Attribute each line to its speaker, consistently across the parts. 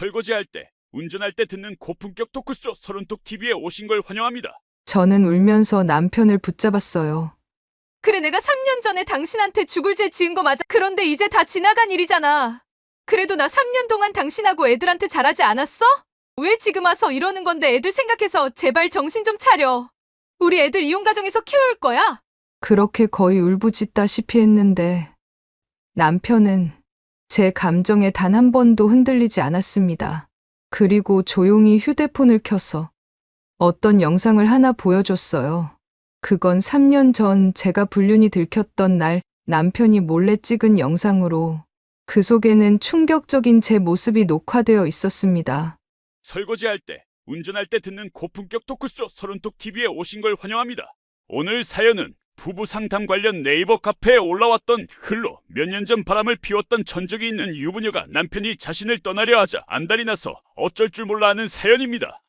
Speaker 1: 설거지할 때, 운전할 때 듣는 고품격 토크쇼 서른톡 TV에 오신 걸 환영합니다.
Speaker 2: 저는 울면서 남편을 붙잡았어요.
Speaker 3: 그래, 내가 3년 전에 당신한테 죽을 죄 지은 거 맞아. 그런데 이제 다 지나간 일이잖아. 그래도 나 3년 동안 당신하고 애들한테 잘하지 않았어? 왜 지금 와서 이러는 건데? 애들 생각해서 제발 정신 좀 차려. 우리 애들 이혼가정에서 키울 거야.
Speaker 2: 그렇게 거의 울부짖다시피 했는데 남편은 제 감정에 단 한 번도 흔들리지 않았습니다. 그리고 조용히 휴대폰을 켜서 어떤 영상을 하나 보여줬어요. 그건 3년 전 제가 불륜이 들켰던 날 남편이 몰래 찍은 영상으로 그 속에는 충격적인 제 모습이 녹화되어 있었습니다.
Speaker 1: 설거지할 때, 운전할 때 듣는 고품격 토크쇼 서른톡 TV에 오신 걸 환영합니다. 오늘 사연은 부부 상담 관련 네이버 카페에 올라왔던 글로 몇 년 전 바람을 피웠던 전적이 있는 유부녀가 남편이 자신을 떠나려 하자 안달이 나서 어쩔 줄 몰라 하는 사연입니다.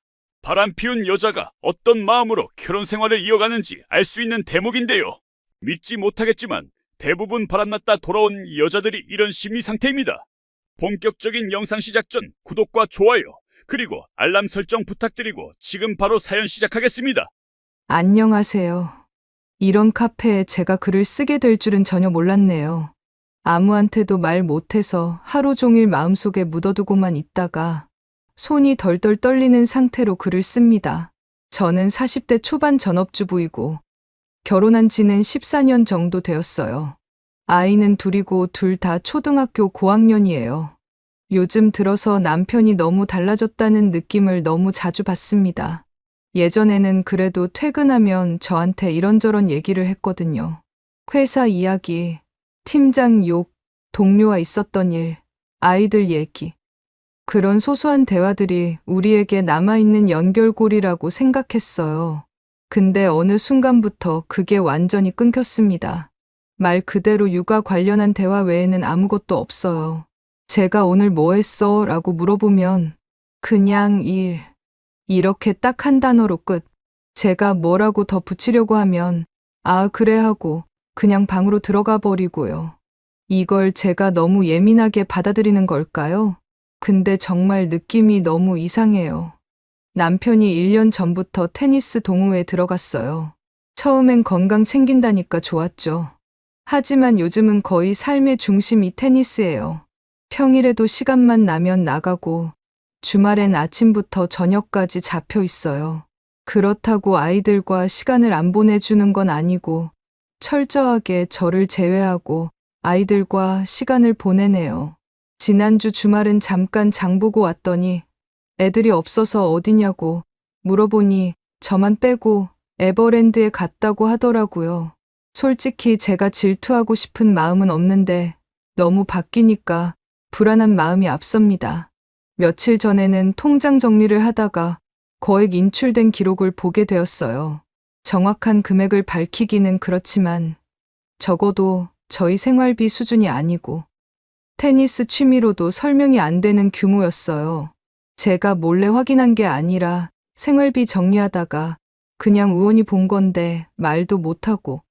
Speaker 1: 바람 피운 여자가 어떤 마음으로 결혼 생활을 이어가는지 알 수 있는 대목인데요. 믿지 못하겠지만 대부분 바람났다 돌아온 여자들이 이런 심리 상태입니다. 본격적인 영상 시작 전 구독과 좋아요, 그리고 알람 설정 부탁드리고 지금 바로 사연 시작하겠습니다.
Speaker 2: 안녕하세요. 이런 카페에 제가 글을 쓰게 될 줄은 전혀 몰랐네요. 아무한테도 말 못해서 하루 종일 마음속에 묻어두고만 있다가 손이 덜덜 떨리는 상태로 글을 씁니다. 저는 40대 초반 전업주부이고 결혼한 지는 14년 정도 되었어요. 아이는 둘이고 둘 다 초등학교 고학년이에요. 요즘 들어서 남편이 너무 달라졌다는 느낌을 너무 자주 받습니다. 예전에는 그래도 퇴근하면 저한테 이런저런 얘기를 했거든요. 회사 이야기, 팀장 욕, 동료와 있었던 일, 아이들 얘기. 그런 소소한 대화들이 우리에게 남아있는 연결고리라고 생각했어요. 근데 어느 순간부터 그게 완전히 끊겼습니다. 말 그대로 육아 관련한 대화 외에는 아무것도 없어요. 제가 오늘 뭐 했어? 라고 물어보면 그냥 일. 이렇게 딱 한 단어로 끝. 제가 뭐라고 더 붙이려고 하면 아, 그래 하고 그냥 방으로 들어가 버리고요. 이걸 제가 너무 예민하게 받아들이는 걸까요? 근데 정말 느낌이 너무 이상해요. 남편이 1년 전부터 테니스 동호회에 들어갔어요. 처음엔 건강 챙긴다니까 좋았죠. 하지만 요즘은 거의 삶의 중심이 테니스예요. 평일에도 시간만 나면 나가고 주말엔 아침부터 저녁까지 잡혀 있어요. 그렇다고 아이들과 시간을 안 보내주는 건 아니고 철저하게 저를 제외하고 아이들과 시간을 보내네요. 지난주 주말은 잠깐 장 보고 왔더니 애들이 없어서 어디냐고 물어보니 저만 빼고 에버랜드에 갔다고 하더라고요. 솔직히 제가 질투하고 싶은 마음은 없는데 너무 바뀌니까 불안한 마음이 앞섭니다. 며칠 전에는 통장 정리를 하다가 거액 인출된 기록을 보게 되었어요. 정확한 금액을 밝히기는 그렇지만 적어도 저희 생활비 수준이 아니고 테니스 취미로도 설명이 안 되는 규모였어요. 제가 몰래 확인한 게 아니라 생활비 정리하다가 그냥 우연히 본 건데 말도 못하고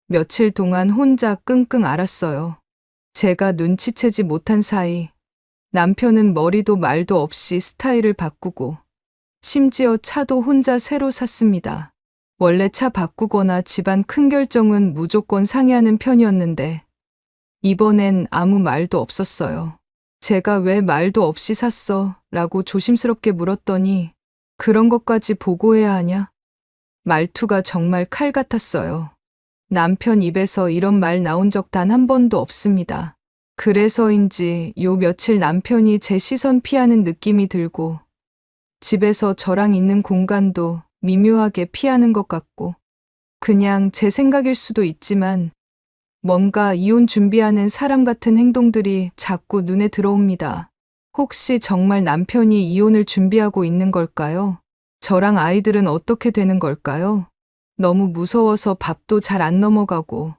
Speaker 2: 며칠 동안 혼자 끙끙 앓았어요. 제가 눈치채지 못한 사이 남편은 머리도 말도 없이 스타일을 바꾸고 심지어 차도 혼자 새로 샀습니다. 원래 차 바꾸거나 집안 큰 결정은 무조건 상의하는 편이었는데 이번엔 아무 말도 없었어요. 제가 왜 말도 없이 샀어? 라고 조심스럽게 물었더니 그런 것까지 보고해야 하냐? 말투가 정말 칼 같았어요. 남편 입에서 이런 말 나온 적 단 한 번도 없습니다. 그래서인지 요 며칠 남편이 제 시선 피하는 느낌이 들고 집에서 저랑 있는 공간도 미묘하게 피하는 것 같고 그냥 제 생각일 수도 있지만 뭔가 이혼 준비하는 사람 같은 행동들이 자꾸 눈에 들어옵니다. 혹시 정말 남편이 이혼을 준비하고 있는 걸까요? 저랑 아이들은 어떻게 되는 걸까요? 너무 무서워서 밥도 잘 안 넘어가고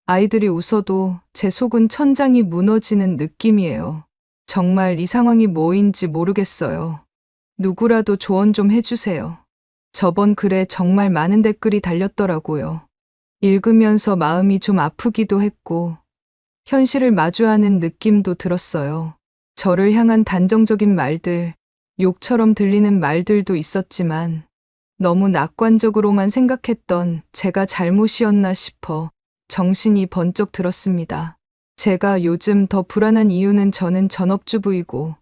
Speaker 2: 아이들이 웃어도 제 속은 천장이 무너지는 느낌이에요. 정말 이 상황이 뭐인지 모르겠어요. 누구라도 조언 좀 해주세요. 저번 글에 정말 많은 댓글이 달렸더라고요. 읽으면서 마음이 좀 아프기도 했고 현실을 마주하는 느낌도 들었어요. 저를 향한 단정적인 말들, 욕처럼 들리는 말들도 있었지만 너무 낙관적으로만 생각했던 제가 잘못이었나 싶어 정신이 번쩍 들었습니다. 제가 요즘 더 불안한 이유는 저는 전업주부이고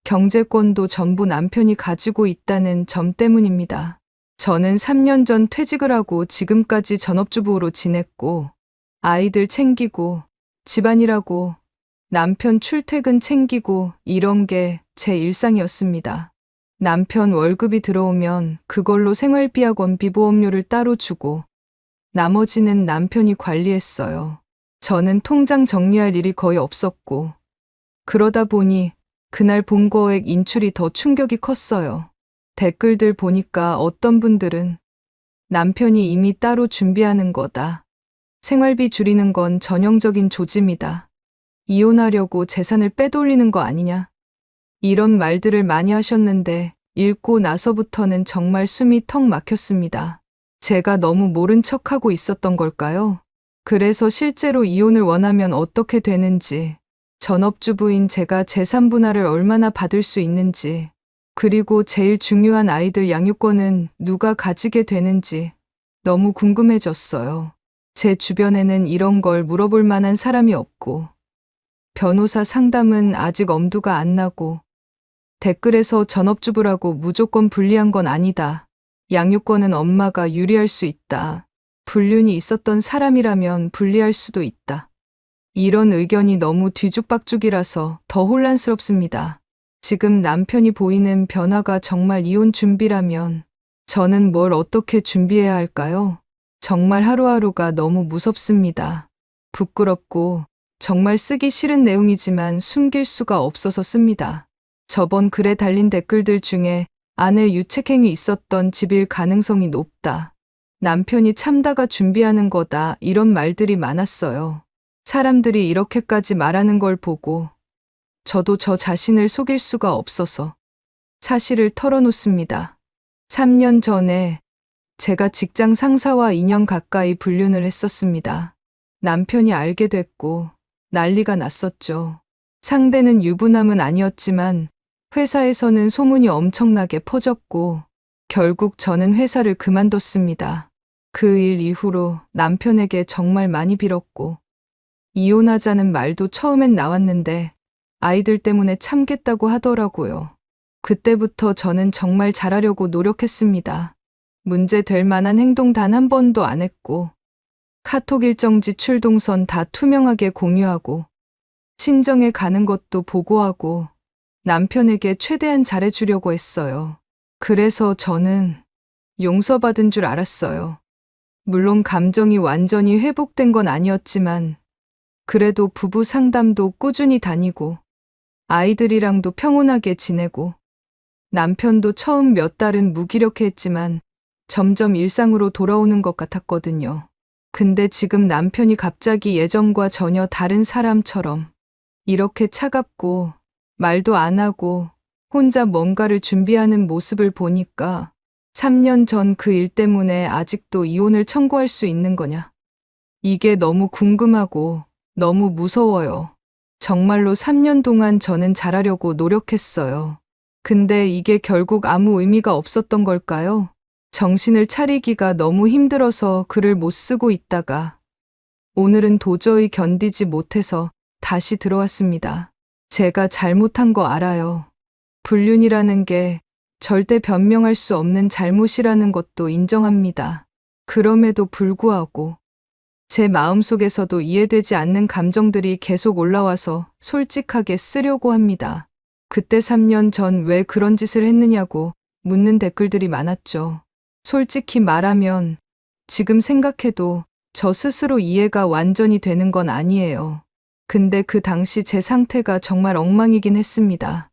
Speaker 2: 경제권도 전부 남편이 가지고 있다는 점 때문입니다. 저는 3년 전 퇴직을 하고 지금까지 전업주부로 지냈고 아이들 챙기고 집안일하고 남편 출퇴근 챙기고 이런 게 제 일상이었습니다. 남편 월급이 들어오면 그걸로 생활비 학원비 보험료를 따로 주고 나머지는 남편이 관리했어요. 저는 통장 정리할 일이 거의 없었고 그러다 보니 그날 본 거액 인출이 더 충격이 컸어요. 댓글들 보니까 어떤 분들은 남편이 이미 따로 준비하는 거다. 생활비 줄이는 건 전형적인 조짐이다. 이혼하려고 재산을 빼돌리는 거 아니냐. 이런 말들을 많이 하셨는데 읽고 나서부터는 정말 숨이 턱 막혔습니다. 제가 너무 모른 척하고 있었던 걸까요? 그래서 실제로 이혼을 원하면 어떻게 되는지, 전업주부인 제가 재산 분할을 얼마나 받을 수 있는지, 그리고 제일 중요한 아이들 양육권은 누가 가지게 되는지 너무 궁금해졌어요. 제 주변에는 이런 걸 물어볼 만한 사람이 없고, 변호사 상담은 아직 엄두가 안 나고, 댓글에서 전업주부라고 무조건 불리한 건 아니다. 양육권은 엄마가 유리할 수 있다. 불륜이 있었던 사람이라면 불리할 수도 있다. 이런 의견이 너무 뒤죽박죽이라서 더 혼란스럽습니다. 지금 남편이 보이는 변화가 정말 이혼 준비라면 저는 뭘 어떻게 준비해야 할까요? 정말 하루하루가 너무 무섭습니다. 부끄럽고 정말 쓰기 싫은 내용이지만 숨길 수가 없어서 씁니다. 저번 글에 달린 댓글들 중에 아내 유책행위 있었던 집일 가능성이 높다. 남편이 참다가 준비하는 거다. 이런 말들이 많았어요. 사람들이 이렇게까지 말하는 걸 보고 저도 저 자신을 속일 수가 없어서 사실을 털어놓습니다. 3년 전에 제가 직장 상사와 2년 가까이 불륜을 했었습니다. 남편이 알게 됐고 난리가 났었죠. 상대는 유부남은 아니었지만 회사에서는 소문이 엄청나게 퍼졌고 결국 저는 회사를 그만뒀습니다. 그 일 이후로 남편에게 정말 많이 빌었고 이혼하자는 말도 처음엔 나왔는데 아이들 때문에 참겠다고 하더라고요. 그때부터 저는 정말 잘하려고 노력했습니다. 문제 될 만한 행동 단 한 번도 안 했고 카톡 일정지 출동선 다 투명하게 공유하고 친정에 가는 것도 보고하고 남편에게 최대한 잘해주려고 했어요. 그래서 저는 용서받은 줄 알았어요. 물론 감정이 완전히 회복된 건 아니었지만 그래도 부부 상담도 꾸준히 다니고 아이들이랑도 평온하게 지내고 남편도 처음 몇 달은 무기력해했지만 점점 일상으로 돌아오는 것 같았거든요. 근데 지금 남편이 갑자기 예전과 전혀 다른 사람처럼 이렇게 차갑고 말도 안 하고 혼자 뭔가를 준비하는 모습을 보니까 3년 전 그 일 때문에 아직도 이혼을 청구할 수 있는 거냐? 이게 너무 궁금하고 너무 무서워요. 정말로 3년 동안 저는 잘하려고 노력했어요. 근데 이게 결국 아무 의미가 없었던 걸까요? 정신을 차리기가 너무 힘들어서 글을 못 쓰고 있다가 오늘은 도저히 견디지 못해서 다시 들어왔습니다. 제가 잘못한 거 알아요. 불륜이라는 게 절대 변명할 수 없는 잘못이라는 것도 인정합니다. 그럼에도 불구하고 제 마음속에서도 이해되지 않는 감정들이 계속 올라와서 솔직하게 쓰려고 합니다. 그때 3년 전 왜 그런 짓을 했느냐고 묻는 댓글들이 많았죠. 솔직히 말하면 지금 생각해도 저 스스로 이해가 완전히 되는 건 아니에요. 근데 그 당시 제 상태가 정말 엉망이긴 했습니다.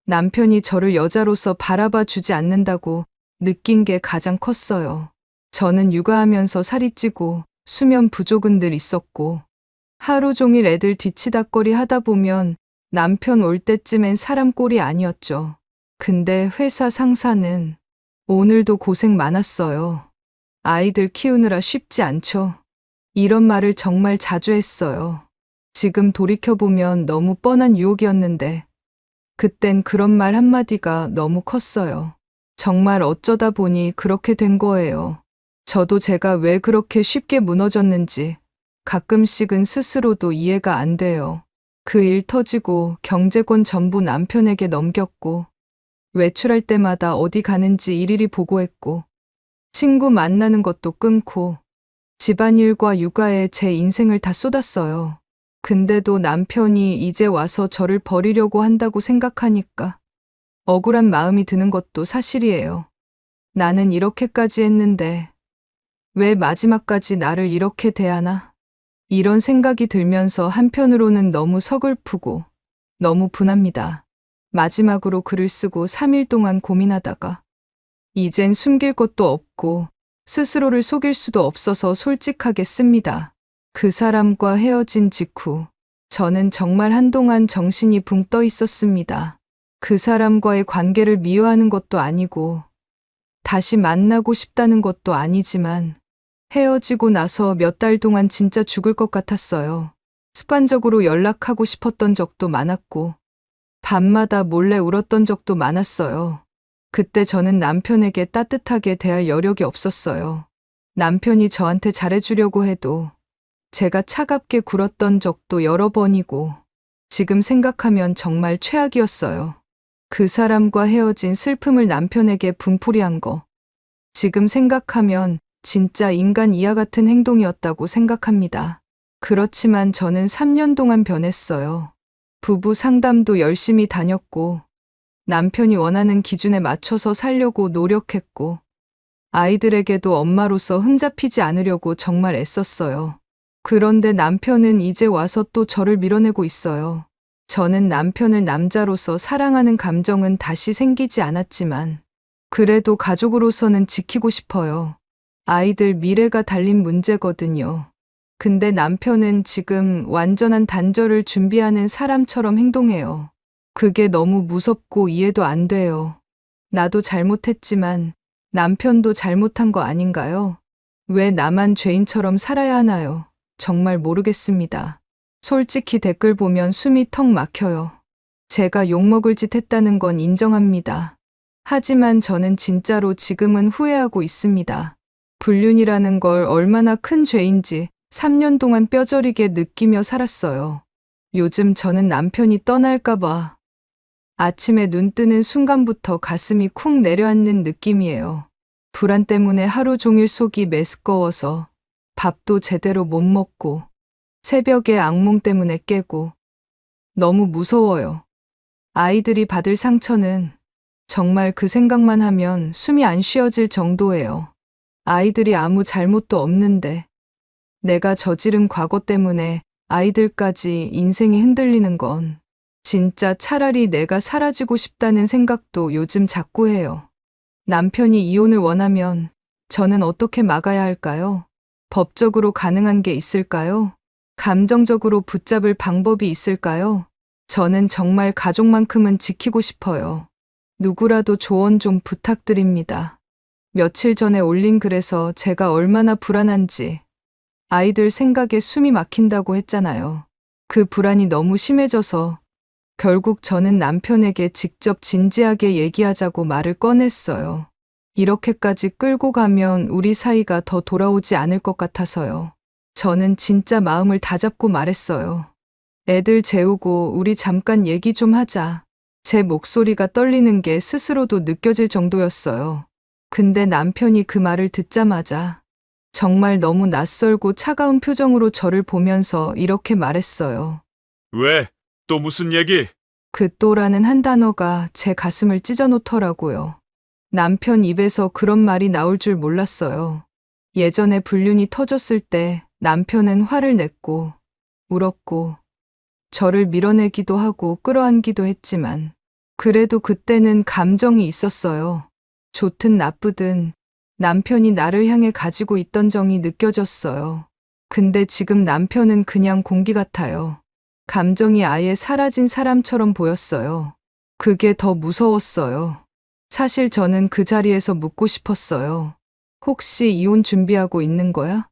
Speaker 2: 남편이 저를 여자로서 바라봐 주지 않는다고 느낀 게 가장 컸어요. 저는 육아하면서 살이 찌고 수면 부족은 늘 있었고 하루 종일 애들 뒤치다꺼리 하다 보면 남편 올 때쯤엔 사람 꼴이 아니었죠. 근데 회사 상사는 오늘도 고생 많았어요. 아이들 키우느라 쉽지 않죠. 이런 말을 정말 자주 했어요. 지금 돌이켜보면 너무 뻔한 유혹이었는데 그땐 그런 말 한마디가 너무 컸어요. 정말 어쩌다 보니 그렇게 된 거예요. 저도 제가 왜 그렇게 쉽게 무너졌는지 가끔씩은 스스로도 이해가 안 돼요. 그 일 터지고 경제권 전부 남편에게 넘겼고, 외출할 때마다 어디 가는지 일일이 보고했고, 친구 만나는 것도 끊고, 집안일과 육아에 제 인생을 다 쏟았어요. 근데도 남편이 이제 와서 저를 버리려고 한다고 생각하니까 억울한 마음이 드는 것도 사실이에요. 나는 이렇게까지 했는데 왜 마지막까지 나를 이렇게 대하나? 이런 생각이 들면서 한편으로는 너무 서글프고 너무 분합니다. 마지막으로 글을 쓰고 3일 동안 고민하다가 이젠 숨길 것도 없고 스스로를 속일 수도 없어서 솔직하게 씁니다. 그 사람과 헤어진 직후 저는 정말 한동안 정신이 붕 떠 있었습니다. 그 사람과의 관계를 미워하는 것도 아니고 다시 만나고 싶다는 것도 아니지만 헤어지고 나서 몇 달 동안 진짜 죽을 것 같았어요. 습관적으로 연락하고 싶었던 적도 많았고 밤마다 몰래 울었던 적도 많았어요. 그때 저는 남편에게 따뜻하게 대할 여력이 없었어요. 남편이 저한테 잘해주려고 해도 제가 차갑게 굴었던 적도 여러 번이고 지금 생각하면 정말 최악이었어요. 그 사람과 헤어진 슬픔을 남편에게 분풀이한 거. 지금 생각하면 진짜 인간 이하 같은 행동이었다고 생각합니다. 그렇지만 저는 3년 동안 변했어요. 부부 상담도 열심히 다녔고 남편이 원하는 기준에 맞춰서 살려고 노력했고 아이들에게도 엄마로서 흠잡히지 않으려고 정말 애썼어요. 그런데 남편은 이제 와서 또 저를 밀어내고 있어요. 저는 남편을 남자로서 사랑하는 감정은 다시 생기지 않았지만 그래도 가족으로서는 지키고 싶어요. 아이들 미래가 달린 문제거든요. 근데 남편은 지금 완전한 단절을 준비하는 사람처럼 행동해요. 그게 너무 무섭고 이해도 안 돼요. 나도 잘못했지만 남편도 잘못한 거 아닌가요? 왜 나만 죄인처럼 살아야 하나요? 정말 모르겠습니다. 솔직히 댓글 보면 숨이 턱 막혀요. 제가 욕먹을 짓 했다는 건 인정합니다. 하지만 저는 진짜로 지금은 후회하고 있습니다. 불륜이라는 걸 얼마나 큰 죄인지 3년 동안 뼈저리게 느끼며 살았어요. 요즘 저는 남편이 떠날까봐 아침에 눈 뜨는 순간부터 가슴이 쿵 내려앉는 느낌이에요. 불안 때문에 하루 종일 속이 메스꺼워서 밥도 제대로 못 먹고 새벽에 악몽 때문에 깨고 너무 무서워요. 아이들이 받을 상처는 정말 그 생각만 하면 숨이 안 쉬어질 정도예요. 아이들이 아무 잘못도 없는데 내가 저지른 과거 때문에 아이들까지 인생이 흔들리는 건 진짜 차라리 내가 사라지고 싶다는 생각도 요즘 자꾸 해요. 남편이 이혼을 원하면 저는 어떻게 막아야 할까요? 법적으로 가능한 게 있을까요? 감정적으로 붙잡을 방법이 있을까요? 저는 정말 가족만큼은 지키고 싶어요. 누구라도 조언 좀 부탁드립니다. 며칠 전에 올린 글에서 제가 얼마나 불안한지 아이들 생각에 숨이 막힌다고 했잖아요. 그 불안이 너무 심해져서 결국 저는 남편에게 직접 진지하게 얘기하자고 말을 꺼냈어요. 이렇게까지 끌고 가면 우리 사이가 더 돌아오지 않을 것 같아서요. 저는 진짜 마음을 다잡고 말했어요. 애들 재우고 우리 잠깐 얘기 좀 하자. 제 목소리가 떨리는 게 스스로도 느껴질 정도였어요. 근데 남편이 그 말을 듣자마자 정말 너무 낯설고 차가운 표정으로 저를 보면서 이렇게 말했어요.
Speaker 1: 왜? 또 무슨 얘기?
Speaker 2: 그 또라는 한 단어가 제 가슴을 찢어놓더라고요. 남편 입에서 그런 말이 나올 줄 몰랐어요. 예전에 불륜이 터졌을 때 남편은 화를 냈고 울었고 저를 밀어내기도 하고 끌어안기도 했지만 그래도 그때는 감정이 있었어요. 좋든 나쁘든 남편이 나를 향해 가지고 있던 정이 느껴졌어요. 근데 지금 남편은 그냥 공기 같아요. 감정이 아예 사라진 사람처럼 보였어요. 그게 더 무서웠어요. 사실 저는 그 자리에서 묻고 싶었어요. 혹시 이혼 준비하고 있는 거야?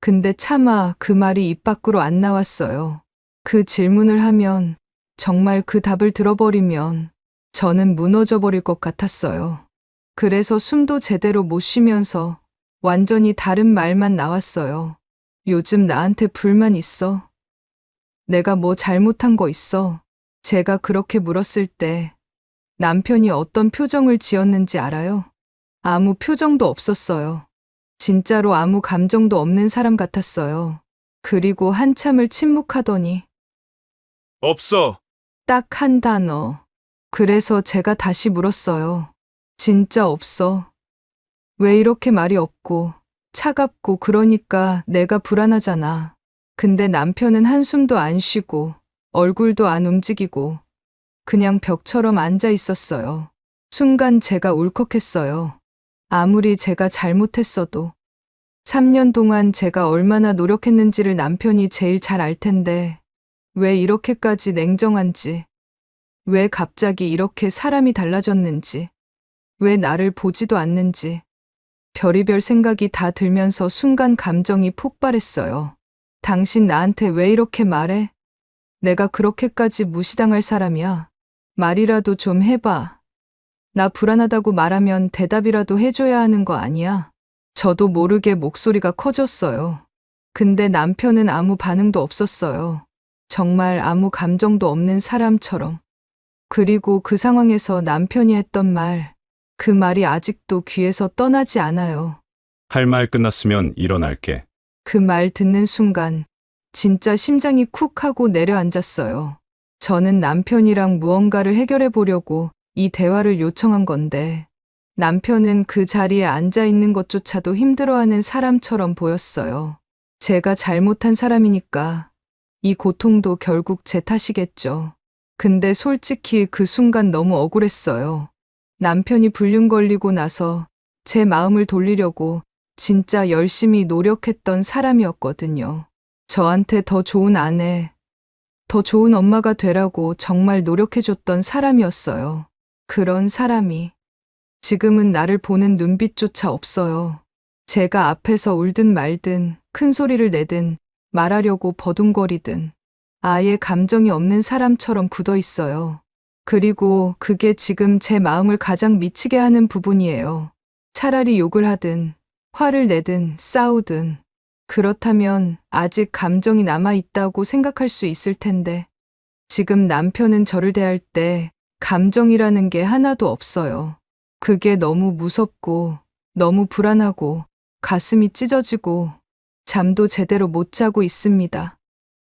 Speaker 2: 근데 차마 그 말이 입 밖으로 안 나왔어요. 그 질문을 하면 정말 그 답을 들어버리면 저는 무너져 버릴 것 같았어요. 그래서 숨도 제대로 못 쉬면서 완전히 다른 말만 나왔어요. 요즘 나한테 불만 있어? 내가 뭐 잘못한 거 있어? 제가 그렇게 물었을 때 남편이 어떤 표정을 지었는지 알아요? 아무 표정도 없었어요. 진짜로 아무 감정도 없는 사람 같았어요. 그리고 한참을 침묵하더니
Speaker 1: 없어.
Speaker 2: 딱 한 단어. 그래서 제가 다시 물었어요. 진짜 없어. 왜 이렇게 말이 없고 차갑고 그러니까 내가 불안하잖아. 근데 남편은 한숨도 안 쉬고 얼굴도 안 움직이고 그냥 벽처럼 앉아 있었어요. 순간 제가 울컥했어요. 아무리 제가 잘못했어도 3년 동안 제가 얼마나 노력했는지를 남편이 제일 잘 알 텐데 왜 이렇게까지 냉정한지, 왜 갑자기 이렇게 사람이 달라졌는지, 왜 나를 보지도 않는지 별의별 생각이 다 들면서 순간 감정이 폭발했어요. 당신 나한테 왜 이렇게 말해? 내가 그렇게까지 무시당할 사람이야. 말이라도 좀 해봐. 나 불안하다고 말하면 대답이라도 해줘야 하는 거 아니야? 저도 모르게 목소리가 커졌어요. 근데 남편은 아무 반응도 없었어요. 정말 아무 감정도 없는 사람처럼. 그리고 그 상황에서 남편이 했던 말, 그 말이 아직도 귀에서 떠나지 않아요.
Speaker 4: 할 말 끝났으면 일어날게.
Speaker 2: 그 말 듣는 순간 진짜 심장이 쿡 하고 내려앉았어요. 저는 남편이랑 무언가를 해결해 보려고 이 대화를 요청한 건데 남편은 그 자리에 앉아 있는 것조차도 힘들어하는 사람처럼 보였어요. 제가 잘못한 사람이니까 이 고통도 결국 제 탓이겠죠. 근데 솔직히 그 순간 너무 억울했어요. 남편이 불륜 걸리고 나서 제 마음을 돌리려고 진짜 열심히 노력했던 사람이었거든요. 저한테 더 좋은 아내, 더 좋은 엄마가 되라고 정말 노력해줬던 사람이었어요. 그런 사람이 지금은 나를 보는 눈빛조차 없어요. 제가 앞에서 울든 말든 큰 소리를 내든 말하려고 버둥거리든 아예 감정이 없는 사람처럼 굳어 있어요. 그리고 그게 지금 제 마음을 가장 미치게 하는 부분이에요. 차라리 욕을 하든 화를 내든 싸우든 그렇다면 아직 감정이 남아있다고 생각할 수 있을 텐데 지금 남편은 저를 대할 때 감정이라는 게 하나도 없어요. 그게 너무 무섭고 너무 불안하고 가슴이 찢어지고 잠도 제대로 못 자고 있습니다.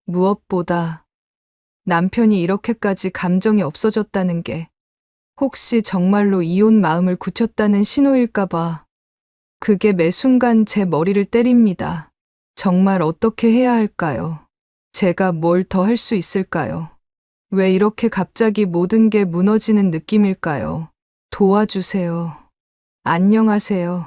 Speaker 2: 무엇보다 남편이 이렇게까지 감정이 없어졌다는 게 혹시 정말로 이혼 마음을 굳혔다는 신호일까봐 그게 매 순간 제 머리를 때립니다. 정말 어떻게 해야 할까요? 제가 뭘 더 할 수 있을까요? 왜 이렇게 갑자기 모든 게 무너지는 느낌일까요? 도와주세요. 안녕하세요.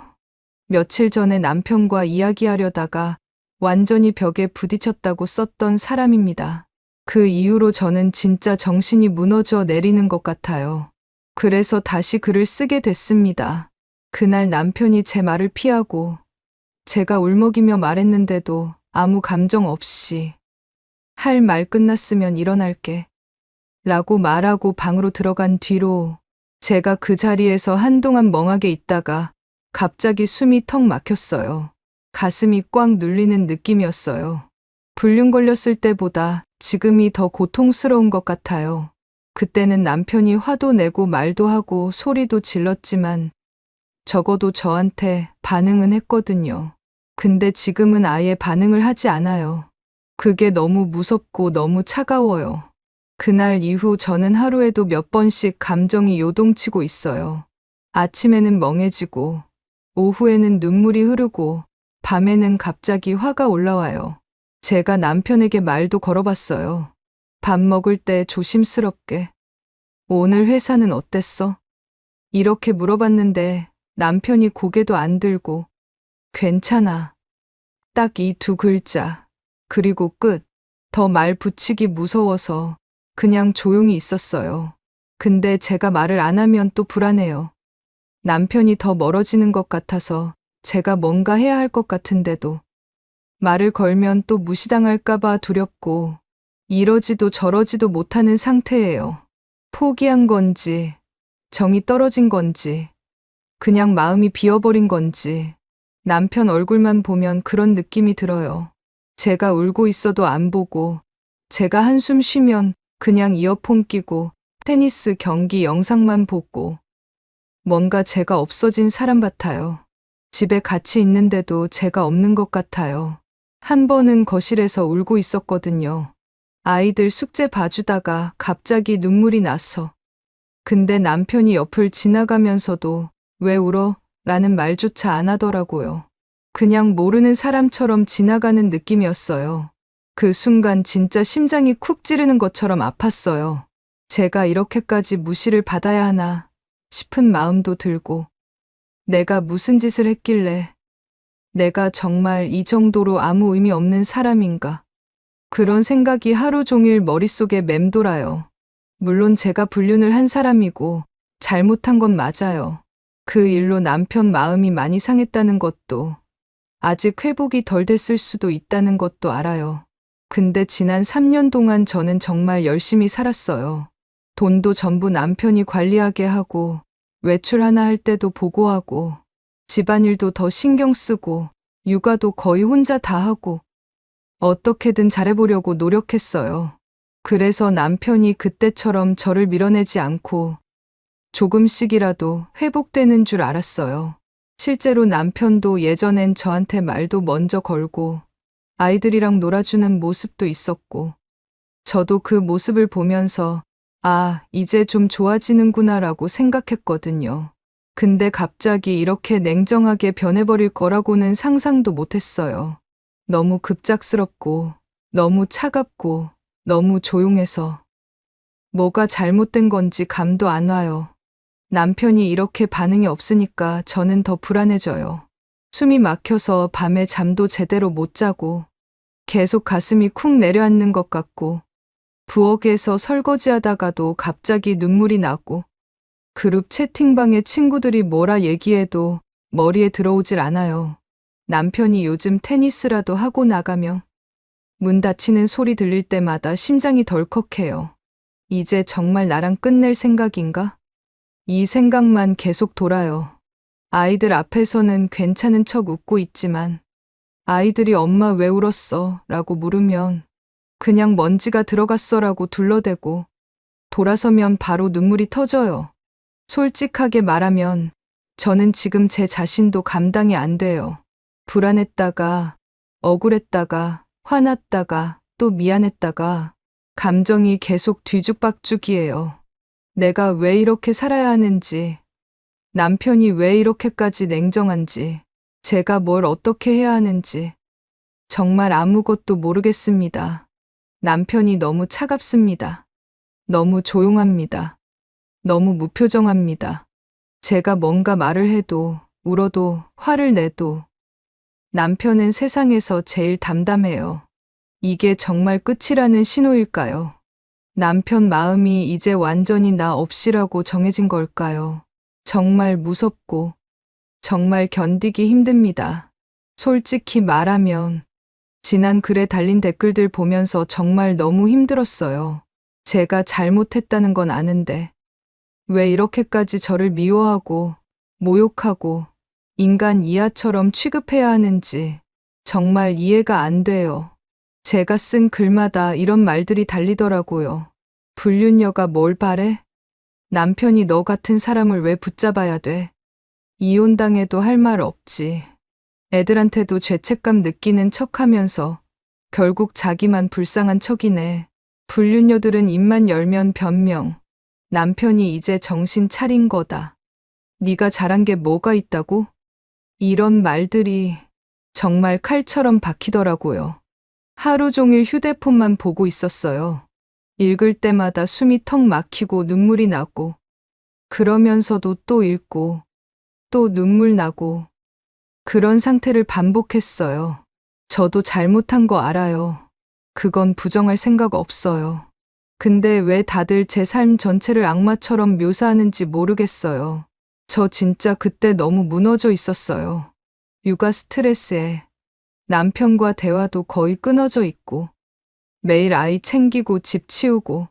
Speaker 2: 며칠 전에 남편과 이야기하려다가 완전히 벽에 부딪혔다고 썼던 사람입니다. 그 이후로 저는 진짜 정신이 무너져 내리는 것 같아요. 그래서 다시 글을 쓰게 됐습니다. 그날 남편이 제 말을 피하고 제가 울먹이며 말했는데도 아무 감정 없이 할 말 끝났으면 일어날게 라고 말하고 방으로 들어간 뒤로 제가 그 자리에서 한동안 멍하게 있다가 갑자기 숨이 턱 막혔어요. 가슴이 꽉 눌리는 느낌이었어요. 불륜 걸렸을 때보다 지금이 더 고통스러운 것 같아요. 그때는 남편이 화도 내고 말도 하고 소리도 질렀지만 적어도 저한테 반응은 했거든요. 근데 지금은 아예 반응을 하지 않아요. 그게 너무 무섭고 너무 차가워요. 그날 이후 저는 하루에도 몇 번씩 감정이 요동치고 있어요. 아침에는 멍해지고, 오후에는 눈물이 흐르고, 밤에는 갑자기 화가 올라와요. 제가 남편에게 말도 걸어봤어요. 밥 먹을 때 조심스럽게. 오늘 회사는 어땠어? 이렇게 물어봤는데 남편이 고개도 안 들고, 괜찮아. 딱 이 두 글자. 그리고 끝. 더 말 붙이기 무서워서 그냥 조용히 있었어요. 근데 제가 말을 안 하면 또 불안해요. 남편이 더 멀어지는 것 같아서 제가 뭔가 해야 할 것 같은데도 말을 걸면 또 무시당할까봐 두렵고 이러지도 저러지도 못하는 상태예요. 포기한 건지, 정이 떨어진 건지, 그냥 마음이 비어버린 건지, 남편 얼굴만 보면 그런 느낌이 들어요. 제가 울고 있어도 안 보고, 제가 한숨 쉬면 그냥 이어폰 끼고 테니스 경기 영상만 보고, 뭔가 제가 없어진 사람 같아요. 집에 같이 있는데도 제가 없는 것 같아요. 한 번은 거실에서 울고 있었거든요. 아이들 숙제 봐주다가 갑자기 눈물이 났어. 근데 남편이 옆을 지나가면서도 왜 울어? 라는 말조차 안 하더라고요. 그냥 모르는 사람처럼 지나가는 느낌이었어요. 그 순간 진짜 심장이 쿡 찌르는 것처럼 아팠어요. 제가 이렇게까지 무시를 받아야 하나 싶은 마음도 들고, 내가 무슨 짓을 했길래 내가 정말 이 정도로 아무 의미 없는 사람인가? 그런 생각이 하루 종일 머릿속에 맴돌아요. 물론 제가 불륜을 한 사람이고 잘못한 건 맞아요. 그 일로 남편 마음이 많이 상했다는 것도, 아직 회복이 덜 됐을 수도 있다는 것도 알아요. 근데 지난 3년 동안 저는 정말 열심히 살았어요. 돈도 전부 남편이 관리하게 하고, 외출 하나 할 때도 보고하고, 집안일도 더 신경 쓰고, 육아도 거의 혼자 다 하고, 어떻게든 잘해보려고 노력했어요. 그래서 남편이 그때처럼 저를 밀어내지 않고 조금씩이라도 회복되는 줄 알았어요. 실제로 남편도 예전엔 저한테 말도 먼저 걸고 아이들이랑 놀아주는 모습도 있었고, 저도 그 모습을 보면서 아, 이제 좀 좋아지는구나라고 생각했거든요. 근데 갑자기 이렇게 냉정하게 변해버릴 거라고는 상상도 못했어요. 너무 급작스럽고, 너무 차갑고, 너무 조용해서 뭐가 잘못된 건지 감도 안 와요. 남편이 이렇게 반응이 없으니까 저는 더 불안해져요. 숨이 막혀서 밤에 잠도 제대로 못 자고, 계속 가슴이 쿵 내려앉는 것 같고, 부엌에서 설거지하다가도 갑자기 눈물이 나고, 그룹 채팅방에 친구들이 뭐라 얘기해도 머리에 들어오질 않아요. 남편이 요즘 테니스라도 하고 나가면 문 닫히는 소리 들릴 때마다 심장이 덜컥해요. 이제 정말 나랑 끝낼 생각인가? 이 생각만 계속 돌아요. 아이들 앞에서는 괜찮은 척 웃고 있지만, 아이들이 엄마 왜 울었어? 라고 물으면 그냥 먼지가 들어갔어 라고 둘러대고, 돌아서면 바로 눈물이 터져요. 솔직하게 말하면 저는 지금 제 자신도 감당이 안 돼요. 불안했다가, 억울했다가, 화났다가, 또 미안했다가, 감정이 계속 뒤죽박죽이에요. 내가 왜 이렇게 살아야 하는지, 남편이 왜 이렇게까지 냉정한지, 제가 뭘 어떻게 해야 하는지, 정말 아무것도 모르겠습니다. 남편이 너무 차갑습니다. 너무 조용합니다. 너무 무표정합니다. 제가 뭔가 말을 해도, 울어도, 화를 내도 남편은 세상에서 제일 담담해요. 이게 정말 끝이라는 신호일까요? 남편 마음이 이제 완전히 나 없이라고 정해진 걸까요? 정말 무섭고, 정말 견디기 힘듭니다. 솔직히 말하면, 지난 글에 달린 댓글들 보면서 정말 너무 힘들었어요. 제가 잘못했다는 건 아는데, 왜 이렇게까지 저를 미워하고, 모욕하고, 인간 이하처럼 취급해야 하는지 정말 이해가 안 돼요. 제가 쓴 글마다 이런 말들이 달리더라고요. 불륜녀가 뭘 바래? 남편이 너 같은 사람을 왜 붙잡아야 돼? 이혼당해도 할 말 없지. 애들한테도 죄책감 느끼는 척하면서 결국 자기만 불쌍한 척이네. 불륜녀들은 입만 열면 변명. 남편이 이제 정신 차린 거다. 네가 잘한 게 뭐가 있다고? 이런 말들이 정말 칼처럼 박히더라고요. 하루 종일 휴대폰만 보고 있었어요. 읽을 때마다 숨이 턱 막히고 눈물이 나고, 그러면서도 또 읽고, 또 눈물 나고, 그런 상태를 반복했어요. 저도 잘못한 거 알아요. 그건 부정할 생각 없어요. 근데 왜 다들 제 삶 전체를 악마처럼 묘사하는지 모르겠어요. 저 진짜 그때 너무 무너져 있었어요. 육아 스트레스에 남편과 대화도 거의 끊어져 있고, 매일 아이 챙기고 집 치우고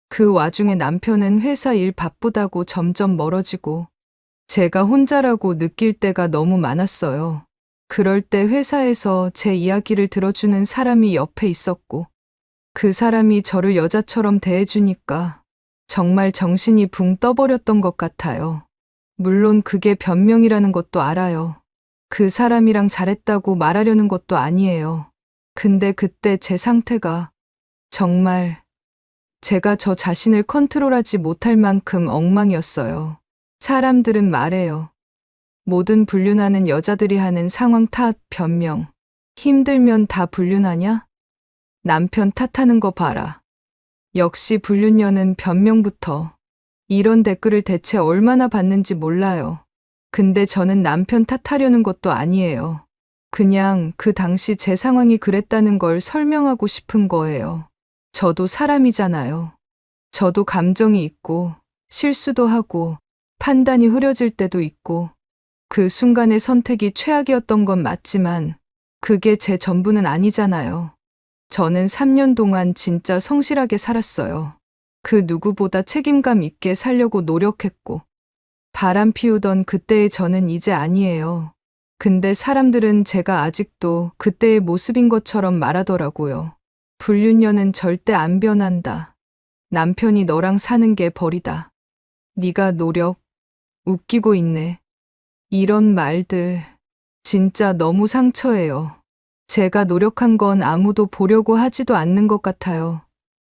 Speaker 2: 그 와중에 남편은 회사 일 바쁘다고 점점 멀어지고 제가 혼자라고 느낄 때가 너무 많았어요. 그럴 때 회사에서 제 이야기를 들어주는 사람이 옆에 있었고 그 사람이 저를 여자처럼 대해주니까 정말 정신이 붕 떠버렸던 것 같아요. 물론 그게 변명이라는 것도 알아요. 그 사람이랑 잘했다고 말하려는 것도 아니에요. 근데 그때 제 상태가 정말 제가 저 자신을 컨트롤하지 못할 만큼 엉망이었어요. 사람들은 말해요. 모든 불륜하는 여자들이 하는 상황 탓, 변명. 힘들면 다 불륜하냐? 남편 탓하는 거 봐라. 역시 불륜녀는 변명부터. 이런 댓글을 대체 얼마나 받는지 몰라요. 근데 저는 남편 탓하려는 것도 아니에요. 그냥 그 당시 제 상황이 그랬다는 걸 설명하고 싶은 거예요. 저도 사람이잖아요. 저도 감정이 있고, 실수도 하고, 판단이 흐려질 때도 있고, 그 순간의 선택이 최악이었던 건 맞지만, 그게 제 전부는 아니잖아요. 저는 3년 동안 진짜 성실하게 살았어요. 그 누구보다 책임감 있게 살려고 노력했고, 바람 피우던 그때의 저는 이제 아니에요. 근데 사람들은 제가 아직도 그때의 모습인 것처럼 말하더라고요. 불륜녀는 절대 안 변한다. 남편이 너랑 사는 게 벌이다. 네가 웃기고 있네. 이런 말들 진짜 너무 상처예요. 제가 노력한 건 아무도 보려고 하지도 않는 것 같아요.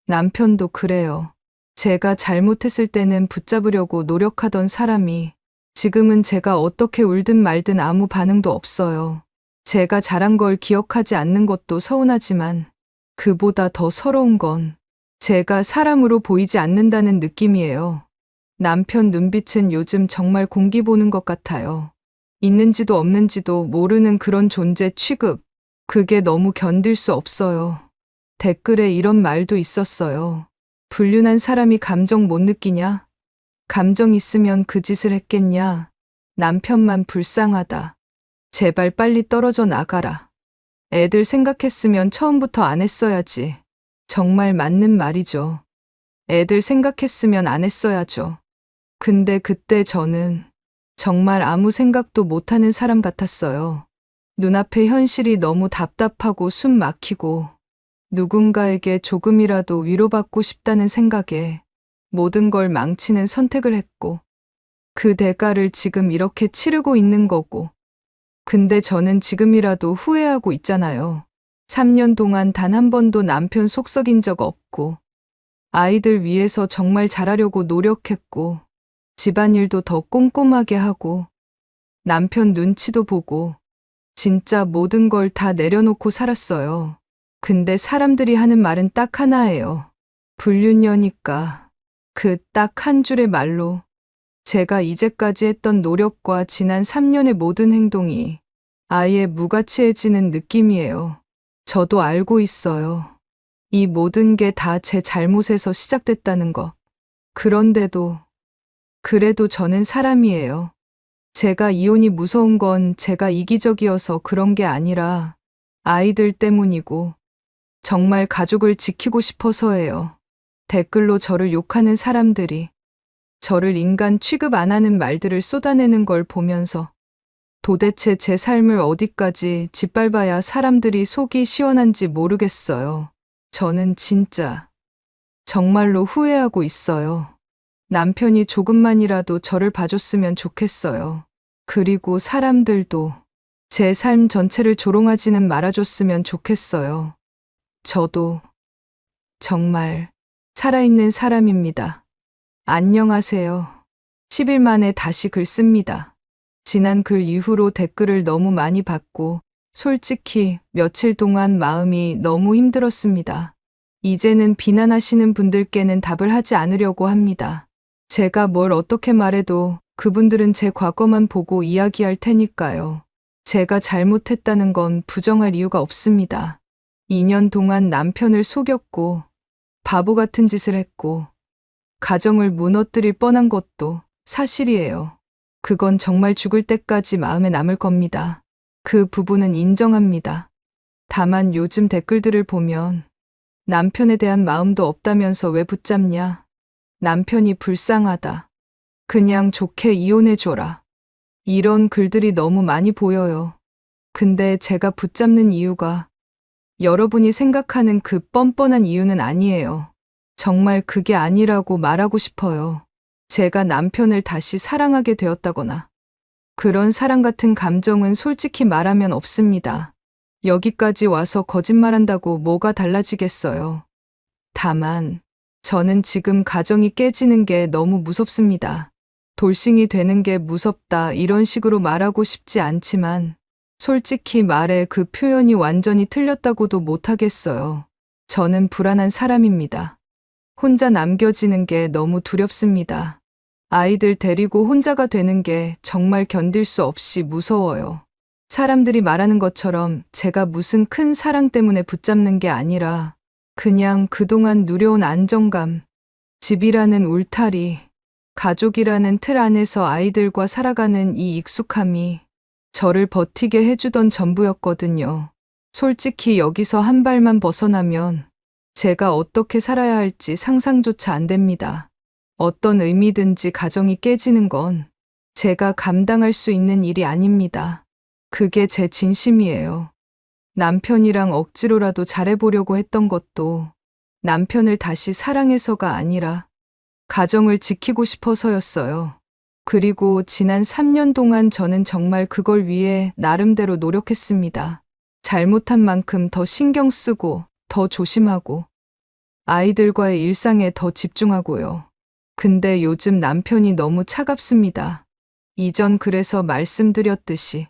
Speaker 2: 남편도 그래요. 제가 잘못했을 때는 붙잡으려고 노력하던 사람이 지금은 제가 어떻게 울든 말든 아무 반응도 없어요. 제가 잘한 걸 기억하지 않는 것도 서운하지만 그보다 더 서러운 건 제가 사람으로 보이지 않는다는 느낌이에요. 남편 눈빛은 요즘 정말 공기 보는 것 같아요. 있는지도 없는지도 모르는 그런 존재 취급. 그게 너무 견딜 수 없어요. 댓글에 이런 말도 있었어요. 불륜한 사람이 감정 못 느끼냐? 감정 있으면 그 짓을 했겠냐? 남편만 불쌍하다. 제발 빨리 떨어져 나가라. 애들 생각했으면 처음부터 안 했어야지. 정말 맞는 말이죠. 애들 생각했으면 안 했어야죠. 근데 그때 저는 정말 아무 생각도 못하는 사람 같았어요. 눈앞의 현실이 너무 답답하고 숨 막히고 누군가에게 조금이라도 위로받고 싶다는 생각에 모든 걸 망치는 선택을 했고 그 대가를 지금 이렇게 치르고 있는 거고. 근데 저는 지금이라도 후회하고 있잖아요. 3년 동안 단 한 번도 남편 속 썩인 적 없고 아이들 위해서 정말 잘하려고 노력했고 집안일도 더 꼼꼼하게 하고 남편 눈치도 보고 진짜 모든 걸 다 내려놓고 살았어요. 근데 사람들이 하는 말은 딱 하나예요. 불륜녀니까. 그 딱 한 줄의 말로 제가 이제까지 했던 노력과 지난 3년의 모든 행동이 아예 무가치해지는 느낌이에요. 저도 알고 있어요. 이 모든 게 다 제 잘못에서 시작됐다는 거. 그런데도 그래도 저는 사람이에요. 제가 이혼이 무서운 건 제가 이기적이어서 그런 게 아니라 아이들 때문이고 정말 가족을 지키고 싶어서예요. 댓글로 저를 욕하는 사람들이 저를 인간 취급 안 하는 말들을 쏟아내는 걸 보면서 도대체 제 삶을 어디까지 짓밟아야 사람들이 속이 시원한지 모르겠어요. 저는 진짜 정말로 후회하고 있어요. 남편이 조금만이라도 저를 봐줬으면 좋겠어요. 그리고 사람들도 제 삶 전체를 조롱하지는 말아줬으면 좋겠어요. 저도 정말 살아있는 사람입니다. 안녕하세요. 10일 만에 다시 글 씁니다. 지난 글 이후로 댓글을 너무 많이 받고 솔직히 며칠 동안 마음이 너무 힘들었습니다. 이제는 비난하시는 분들께는 답을 하지 않으려고 합니다. 제가 뭘 어떻게 말해도 그분들은 제 과거만 보고 이야기할 테니까요. 제가 잘못했다는 건 부정할 이유가 없습니다. 2년 동안 남편을 속였고 바보 같은 짓을 했고 가정을 무너뜨릴 뻔한 것도 사실이에요. 그건 정말 죽을 때까지 마음에 남을 겁니다. 그 부분은 인정합니다. 다만 요즘 댓글들을 보면 남편에 대한 마음도 없다면서 왜 붙잡냐? 남편이 불쌍하다. 그냥 좋게 이혼해줘라. 이런 글들이 너무 많이 보여요. 근데 제가 붙잡는 이유가 여러분이 생각하는 그 뻔뻔한 이유는 아니에요. 정말 그게 아니라고 말하고 싶어요. 제가 남편을 다시 사랑하게 되었다거나 그런 사랑 같은 감정은 솔직히 말하면 없습니다. 여기까지 와서 거짓말한다고 뭐가 달라지겠어요. 다만 저는 지금 가정이 깨지는 게 너무 무섭습니다. 돌싱이 되는 게 무섭다 이런 식으로 말하고 싶지 않지만 솔직히 말해 그 표현이 완전히 틀렸다고도 못하겠어요. 저는 불안한 사람입니다. 혼자 남겨지는 게 너무 두렵습니다. 아이들 데리고 혼자가 되는 게 정말 견딜 수 없이 무서워요. 사람들이 말하는 것처럼 제가 무슨 큰 사랑 때문에 붙잡는 게 아니라 그냥 그동안 누려온 안정감, 집이라는 울타리, 가족이라는 틀 안에서 아이들과 살아가는 이 익숙함이 저를 버티게 해주던 전부였거든요. 솔직히 여기서 한 발만 벗어나면 제가 어떻게 살아야 할지 상상조차 안 됩니다. 어떤 의미든지 가정이 깨지는 건 제가 감당할 수 있는 일이 아닙니다. 그게 제 진심이에요. 남편이랑 억지로라도 잘해보려고 했던 것도 남편을 다시 사랑해서가 아니라 가정을 지키고 싶어서였어요. 그리고 지난 3년 동안 저는 정말 그걸 위해 나름대로 노력했습니다. 잘못한 만큼 더 신경 쓰고 더 조심하고 아이들과의 일상에 더 집중하고요. 근데 요즘 남편이 너무 차갑습니다. 이전 그래서 말씀드렸듯이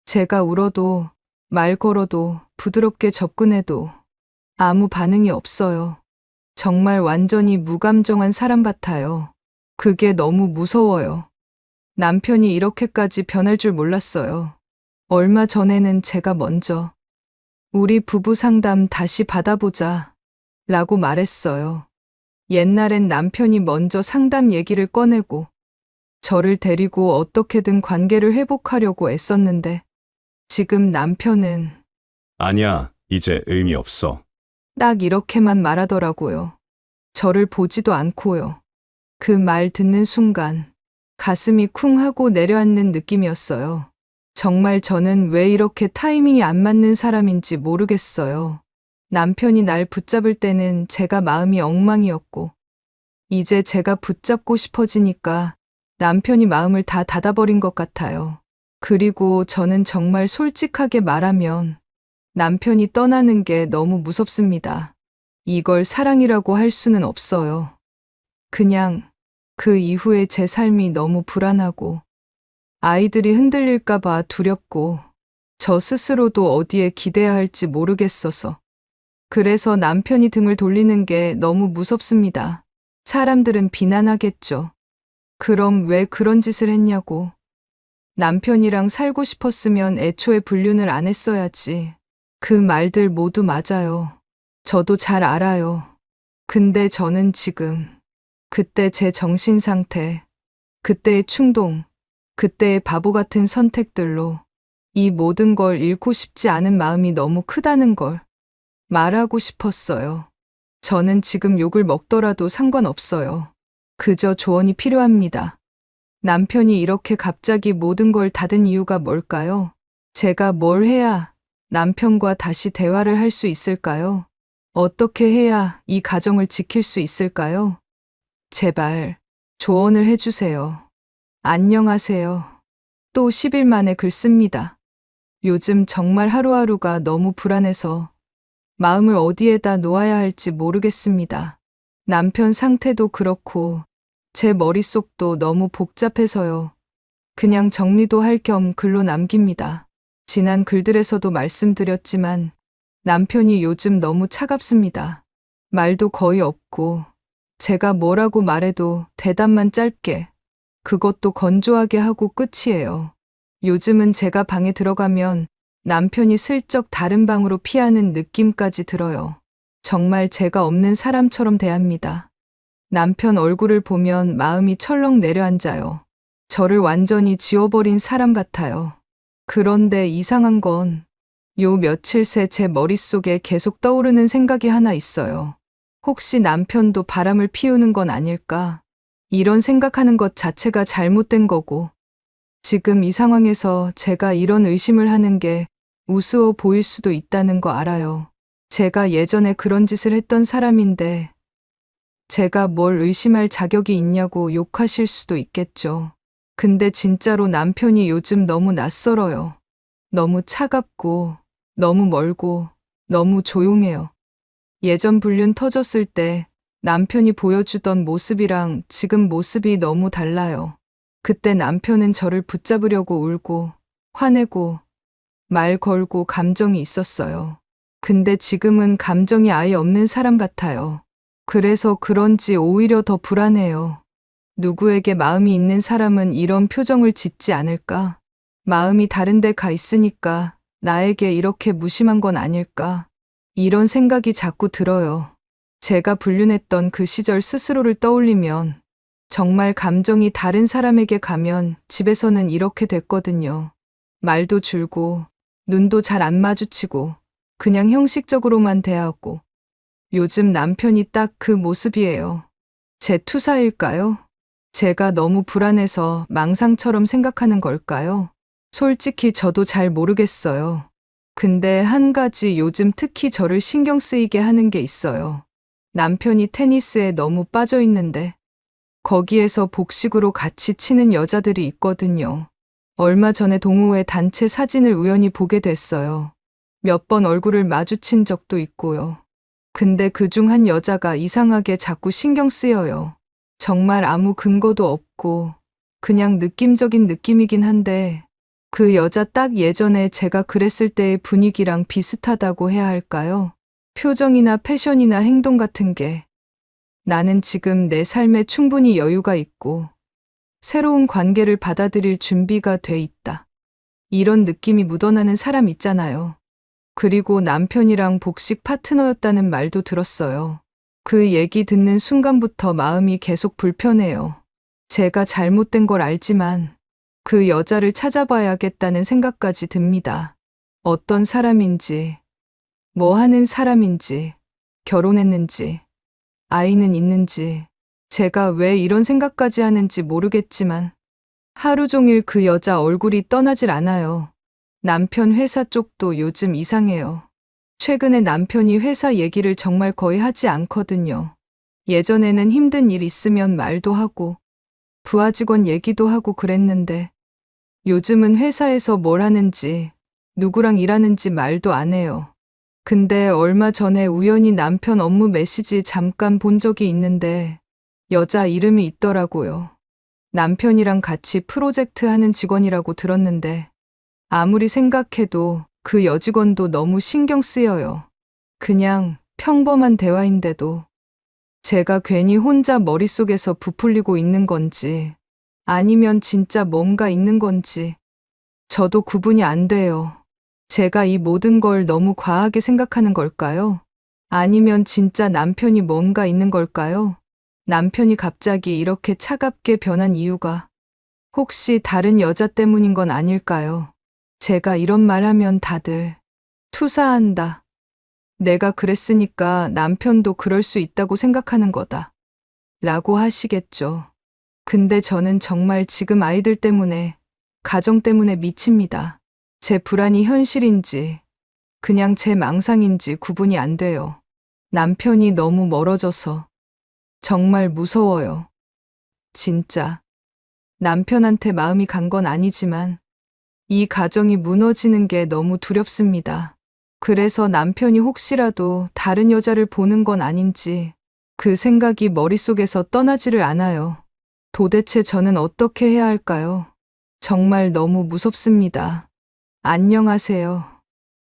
Speaker 2: 제가 울어도 말 걸어도 부드럽게 접근해도 아무 반응이 없어요. 정말 완전히 무감정한 사람 같아요. 그게 너무 무서워요. 남편이 이렇게까지 변할 줄 몰랐어요. 얼마 전에는 제가 먼저 우리 부부 상담 다시 받아보자 라고 말했어요. 옛날엔 남편이 먼저 상담 얘기를 꺼내고 저를 데리고 어떻게든 관계를 회복하려고 애썼는데 지금 남편은
Speaker 4: 아니야, 이제 의미 없어.
Speaker 2: 딱 이렇게만 말하더라고요. 저를 보지도 않고요. 그 말 듣는 순간 가슴이 쿵 하고 내려앉는 느낌이었어요. 정말 저는 왜 이렇게 타이밍이 안 맞는 사람인지 모르겠어요. 남편이 날 붙잡을 때는 제가 마음이 엉망이었고 이제 제가 붙잡고 싶어지니까 남편이 마음을 다 닫아버린 것 같아요. 그리고 저는 정말 솔직하게 말하면 남편이 떠나는 게 너무 무섭습니다. 이걸 사랑이라고 할 수는 없어요. 그냥 그 이후에 제 삶이 너무 불안하고 아이들이 흔들릴까봐 두렵고 저 스스로도 어디에 기대야 할지 모르겠어서 그래서 남편이 등을 돌리는 게 너무 무섭습니다. 사람들은 비난하겠죠. 그럼 왜 그런 짓을 했냐고. 남편이랑 살고 싶었으면 애초에 불륜을 안 했어야지. 그 말들 모두 맞아요. 저도 잘 알아요. 근데 저는 지금 그때 제 정신 상태, 그때의 충동, 그때의 바보 같은 선택들로 이 모든 걸 잃고 싶지 않은 마음이 너무 크다는 걸 말하고 싶었어요. 저는 지금 욕을 먹더라도 상관없어요. 그저 조언이 필요합니다. 남편이 이렇게 갑자기 모든 걸 닫은 이유가 뭘까요? 제가 뭘 해야 남편과 다시 대화를 할 수 있을까요? 어떻게 해야 이 가정을 지킬 수 있을까요? 제발 조언을 해주세요. 안녕하세요. 또 10일 만에 글 씁니다. 요즘 정말 하루하루가 너무 불안해서 마음을 어디에다 놓아야 할지 모르겠습니다. 남편 상태도 그렇고 제 머릿속도 너무 복잡해서요. 그냥 정리도 할 겸 글로 남깁니다. 지난 글들에서도 말씀드렸지만 남편이 요즘 너무 차갑습니다. 말도 거의 없고 제가 뭐라고 말해도 대답만 짧게 그것도 건조하게 하고 끝이에요. 요즘은 제가 방에 들어가면 남편이 슬쩍 다른 방으로 피하는 느낌까지 들어요. 정말 제가 없는 사람처럼 대합니다. 남편 얼굴을 보면 마음이 철렁 내려앉아요. 저를 완전히 지워버린 사람 같아요. 그런데 이상한 건 요 며칠 새 제 머릿속에 계속 떠오르는 생각이 하나 있어요. 혹시 남편도 바람을 피우는 건 아닐까? 이런 생각하는 것 자체가 잘못된 거고, 지금 이 상황에서 제가 이런 의심을 하는 게 우스워 보일 수도 있다는 거 알아요. 제가 예전에 그런 짓을 했던 사람인데, 제가 뭘 의심할 자격이 있냐고 욕하실 수도 있겠죠. 근데 진짜로 남편이 요즘 너무 낯설어요. 너무 차갑고, 너무 멀고, 너무 조용해요. 예전 불륜 터졌을 때 남편이 보여주던 모습이랑 지금 모습이 너무 달라요. 그때 남편은 저를 붙잡으려고 울고, 화내고, 말 걸고 감정이 있었어요. 근데 지금은 감정이 아예 없는 사람 같아요. 그래서 그런지 오히려 더 불안해요. 누구에게 마음이 있는 사람은 이런 표정을 짓지 않을까? 마음이 다른 데 가 있으니까 나에게 이렇게 무심한 건 아닐까? 이런 생각이 자꾸 들어요. 제가 불륜했던 그 시절 스스로를 떠올리면 정말 감정이 다른 사람에게 가면 집에서는 이렇게 됐거든요. 말도 줄고, 눈도 잘 안 마주치고, 그냥 형식적으로만 대하고. 요즘 남편이 딱 그 모습이에요. 제 투사일까요? 제가 너무 불안해서 망상처럼 생각하는 걸까요? 솔직히 저도 잘 모르겠어요. 근데 한 가지 요즘 특히 저를 신경 쓰이게 하는 게 있어요. 남편이 테니스에 너무 빠져 있는데 거기에서 복식으로 같이 치는 여자들이 있거든요. 얼마 전에 동호회 단체 사진을 우연히 보게 됐어요. 몇 번 얼굴을 마주친 적도 있고요. 근데 그중 한 여자가 이상하게 자꾸 신경 쓰여요. 정말 아무 근거도 없고 그냥 느낌적인 느낌이긴 한데 그 여자 딱 예전에 제가 그랬을 때의 분위기랑 비슷하다고 해야 할까요? 표정이나 패션이나 행동 같은 게. 나는 지금 내 삶에 충분히 여유가 있고 새로운 관계를 받아들일 준비가 돼 있다. 이런 느낌이 묻어나는 사람 있잖아요. 그리고 남편이랑 복식 파트너였다는 말도 들었어요. 그 얘기 듣는 순간부터 마음이 계속 불편해요. 제가 잘못된 걸 알지만 그 여자를 찾아봐야겠다는 생각까지 듭니다. 어떤 사람인지, 뭐 하는 사람인지, 결혼했는지, 아이는 있는지, 제가 왜 이런 생각까지 하는지 모르겠지만 하루 종일 그 여자 얼굴이 떠나질 않아요. 남편 회사 쪽도 요즘 이상해요. 최근에 남편이 회사 얘기를 정말 거의 하지 않거든요. 예전에는 힘든 일 있으면 말도 하고 부하 직원 얘기도 하고 그랬는데 요즘은 회사에서 뭘 하는지 누구랑 일하는지 말도 안 해요. 근데 얼마 전에 우연히 남편 업무 메시지 잠깐 본 적이 있는데 여자 이름이 있더라고요. 남편이랑 같이 프로젝트 하는 직원이라고 들었는데 아무리 생각해도 그 여직원도 너무 신경 쓰여요. 그냥 평범한 대화인데도 제가 괜히 혼자 머릿속에서 부풀리고 있는 건지 아니면 진짜 뭔가 있는 건지 저도 구분이 안 돼요. 제가 이 모든 걸 너무 과하게 생각하는 걸까요? 아니면 진짜 남편이 뭔가 있는 걸까요? 남편이 갑자기 이렇게 차갑게 변한 이유가 혹시 다른 여자 때문인 건 아닐까요? 제가 이런 말 하면 다들 투사한다. 내가 그랬으니까 남편도 그럴 수 있다고 생각하는 거다. 라고 하시겠죠. 근데 저는 정말 지금 아이들 때문에, 가정 때문에 미칩니다. 제 불안이 현실인지, 그냥 제 망상인지 구분이 안 돼요. 남편이 너무 멀어져서 정말 무서워요. 진짜. 남편한테 마음이 간 건 아니지만 이 가정이 무너지는 게 너무 두렵습니다. 그래서 남편이 혹시라도 다른 여자를 보는 건 아닌지 그 생각이 머릿속에서 떠나지를 않아요. 도대체 저는 어떻게 해야 할까요? 정말 너무 무섭습니다. 안녕하세요.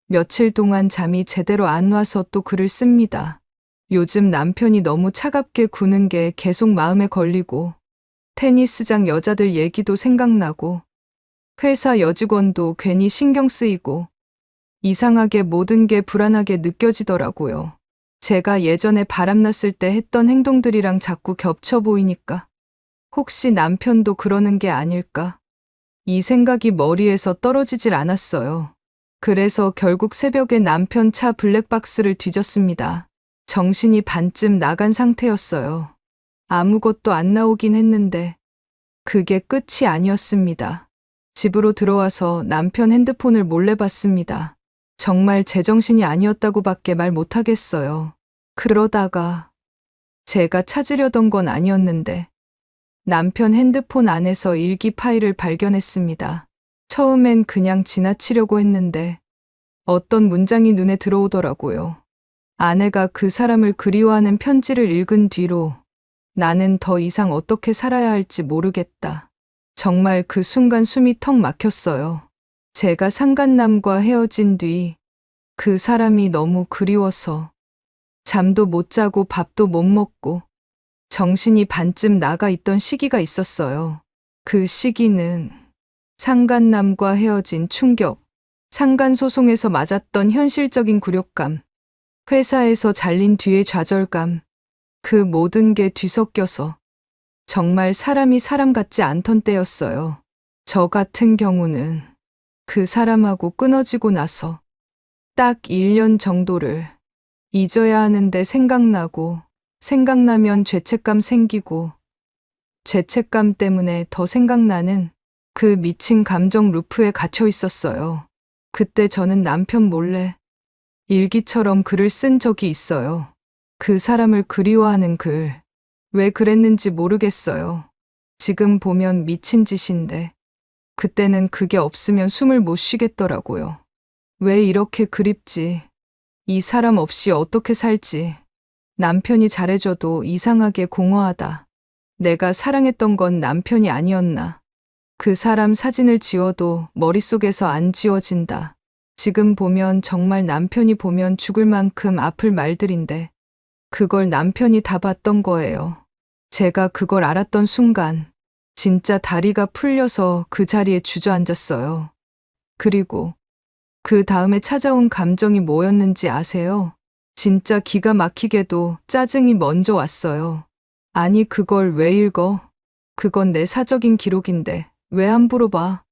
Speaker 2: 며칠 동안 잠이 제대로 안 와서 또 글을 씁니다. 요즘 남편이 너무 차갑게 구는 게 계속 마음에 걸리고 테니스장 여자들 얘기도 생각나고 회사 여직원도 괜히 신경 쓰이고 이상하게 모든 게 불안하게 느껴지더라고요. 제가 예전에 바람났을 때 했던 행동들이랑 자꾸 겹쳐 보이니까 혹시 남편도 그러는 게 아닐까? 이 생각이 머리에서 떨어지질 않았어요. 그래서 결국 새벽에 남편 차 블랙박스를 뒤졌습니다. 정신이 반쯤 나간 상태였어요. 아무것도 안 나오긴 했는데 그게 끝이 아니었습니다. 집으로 들어와서 남편 핸드폰을 몰래 봤습니다. 정말 제정신이 아니었다고밖에 말 못하겠어요. 그러다가 제가 찾으려던 건 아니었는데 남편 핸드폰 안에서 일기 파일을 발견했습니다. 처음엔 그냥 지나치려고 했는데 어떤 문장이 눈에 들어오더라고요. 아내가 그 사람을 그리워하는 편지를 읽은 뒤로 나는 더 이상 어떻게 살아야 할지 모르겠다. 정말 그 순간 숨이 턱 막혔어요. 제가 상간남과 헤어진 뒤 그 사람이 너무 그리워서 잠도 못 자고 밥도 못 먹고 정신이 반쯤 나가 있던 시기가 있었어요. 그 시기는 상간남과 헤어진 충격, 상간소송에서 맞았던 현실적인 굴욕감, 회사에서 잘린 뒤의 좌절감, 그 모든 게 뒤섞여서 정말 사람이 사람 같지 않던 때였어요. 저 같은 경우는 그 사람하고 끊어지고 나서 딱 1년 정도를 잊어야 하는데 생각나고, 생각나면 죄책감 생기고, 죄책감 때문에 더 생각나는 그 미친 감정 루프에 갇혀 있었어요. 그때 저는 남편 몰래 일기처럼 글을 쓴 적이 있어요. 그 사람을 그리워하는 글. 왜 그랬는지 모르겠어요. 지금 보면 미친 짓인데, 그때는 그게 없으면 숨을 못 쉬겠더라고요. 왜 이렇게 그립지? 이 사람 없이 어떻게 살지? 남편이 잘해줘도 이상하게 공허하다. 내가 사랑했던 건 남편이 아니었나? 그 사람 사진을 지워도 머릿속에서 안 지워진다. 지금 보면 정말 남편이 보면 죽을 만큼 아플 말들인데 그걸 남편이 다 봤던 거예요. 제가 그걸 알았던 순간 진짜 다리가 풀려서 그 자리에 주저앉았어요. 그리고 그 다음에 찾아온 감정이 뭐였는지 아세요? 진짜 기가 막히게도 짜증이 먼저 왔어요. 아니 그걸 왜 읽어? 그건 내 사적인 기록인데 왜 함부로 봐?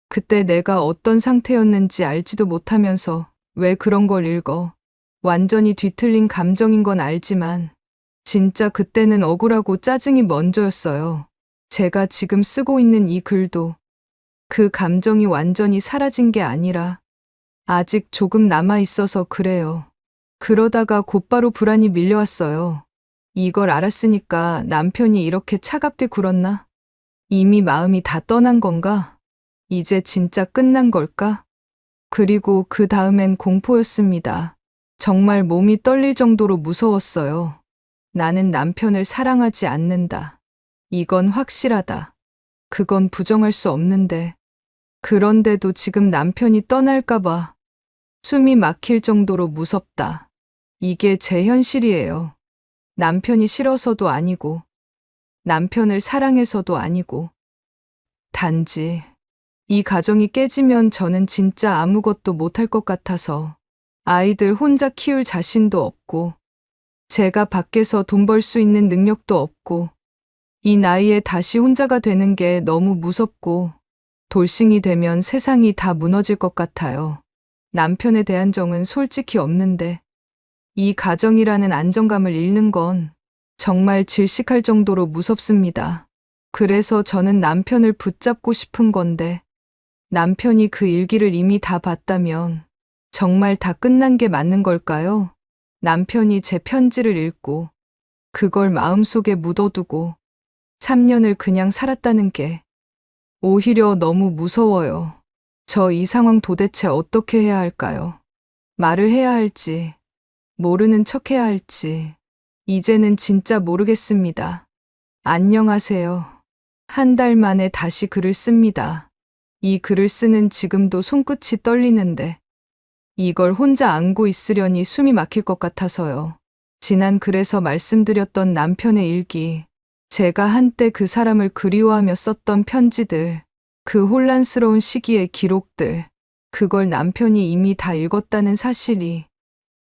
Speaker 2: 그때 내가 어떤 상태였는지 알지도 못하면서 왜 그런 걸 읽어? 완전히 뒤틀린 감정인 건 알지만 진짜 그때는 억울하고 짜증이 먼저였어요. 제가 지금 쓰고 있는 이 글도 그 감정이 완전히 사라진 게 아니라 아직 조금 남아 있어서 그래요. 그러다가 곧바로 불안이 밀려왔어요. 이걸 알았으니까 남편이 이렇게 차갑게 굴었나? 이미 마음이 다 떠난 건가? 이제 진짜 끝난 걸까? 그리고 그 다음엔 공포였습니다. 정말 몸이 떨릴 정도로 무서웠어요. 나는 남편을 사랑하지 않는다. 이건 확실하다. 그건 부정할 수 없는데. 그런데도 지금 남편이 떠날까봐 숨이 막힐 정도로 무섭다. 이게 제 현실이에요. 남편이 싫어서도 아니고, 남편을 사랑해서도 아니고, 단지 이 가정이 깨지면 저는 진짜 아무것도 못할 것 같아서 아이들 혼자 키울 자신도 없고, 제가 밖에서 돈 벌 수 있는 능력도 없고, 이 나이에 다시 혼자가 되는 게 너무 무섭고, 돌싱이 되면 세상이 다 무너질 것 같아요. 남편에 대한 정은 솔직히 없는데, 이 가정이라는 안정감을 잃는 건 정말 질식할 정도로 무섭습니다. 그래서 저는 남편을 붙잡고 싶은 건데, 남편이 그 일기를 이미 다 봤다면 정말 다 끝난 게 맞는 걸까요? 남편이 제 편지를 읽고 그걸 마음속에 묻어두고 3년을 그냥 살았다는 게 오히려 너무 무서워요. 저 이 상황 도대체 어떻게 해야 할까요? 말을 해야 할지, 모르는 척 해야 할지, 이제는 진짜 모르겠습니다. 안녕하세요. 한 달 만에 다시 글을 씁니다. 이 글을 쓰는 지금도 손끝이 떨리는데, 이걸 혼자 안고 있으려니 숨이 막힐 것 같아서요. 지난 글에서 말씀드렸던 남편의 일기, 제가 한때 그 사람을 그리워하며 썼던 편지들, 그 혼란스러운 시기의 기록들, 그걸 남편이 이미 다 읽었다는 사실이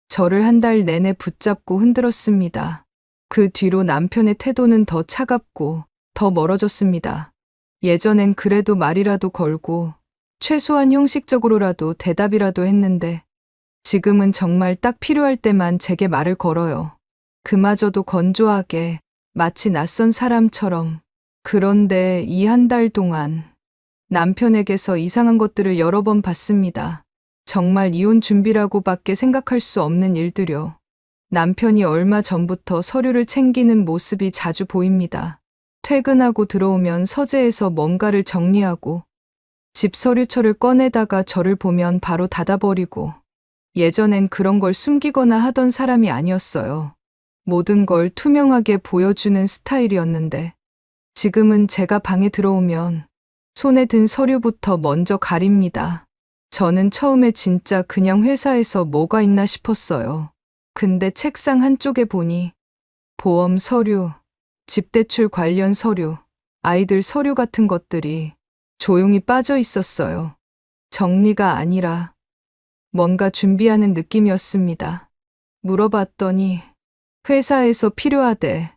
Speaker 2: 저를 한 달 내내 붙잡고 흔들었습니다. 그 뒤로 남편의 태도는 더 차갑고 더 멀어졌습니다. 예전엔 그래도 말이라도 걸고 최소한 형식적으로라도 대답이라도 했는데 지금은 정말 딱 필요할 때만 제게 말을 걸어요. 그마저도 건조하게 마치 낯선 사람처럼. 그런데 이 한 달 동안 남편에게서 이상한 것들을 여러 번 봤습니다. 정말 이혼 준비라고밖에 생각할 수 없는 일들요. 남편이 얼마 전부터 서류를 챙기는 모습이 자주 보입니다. 퇴근하고 들어오면 서재에서 뭔가를 정리하고 집 서류철을 꺼내다가 저를 보면 바로 닫아버리고 예전엔 그런 걸 숨기거나 하던 사람이 아니었어요. 모든 걸 투명하게 보여주는 스타일이었는데 지금은 제가 방에 들어오면 손에 든 서류부터 먼저 가립니다. 저는 처음에 진짜 그냥 회사에서 뭐가 있나 싶었어요. 근데 책상 한쪽에 보니 보험 서류, 집대출 관련 서류, 아이들 서류 같은 것들이 조용히 빠져 있었어요. 정리가 아니라 뭔가 준비하는 느낌이었습니다. 물어봤더니 회사에서 필요하대.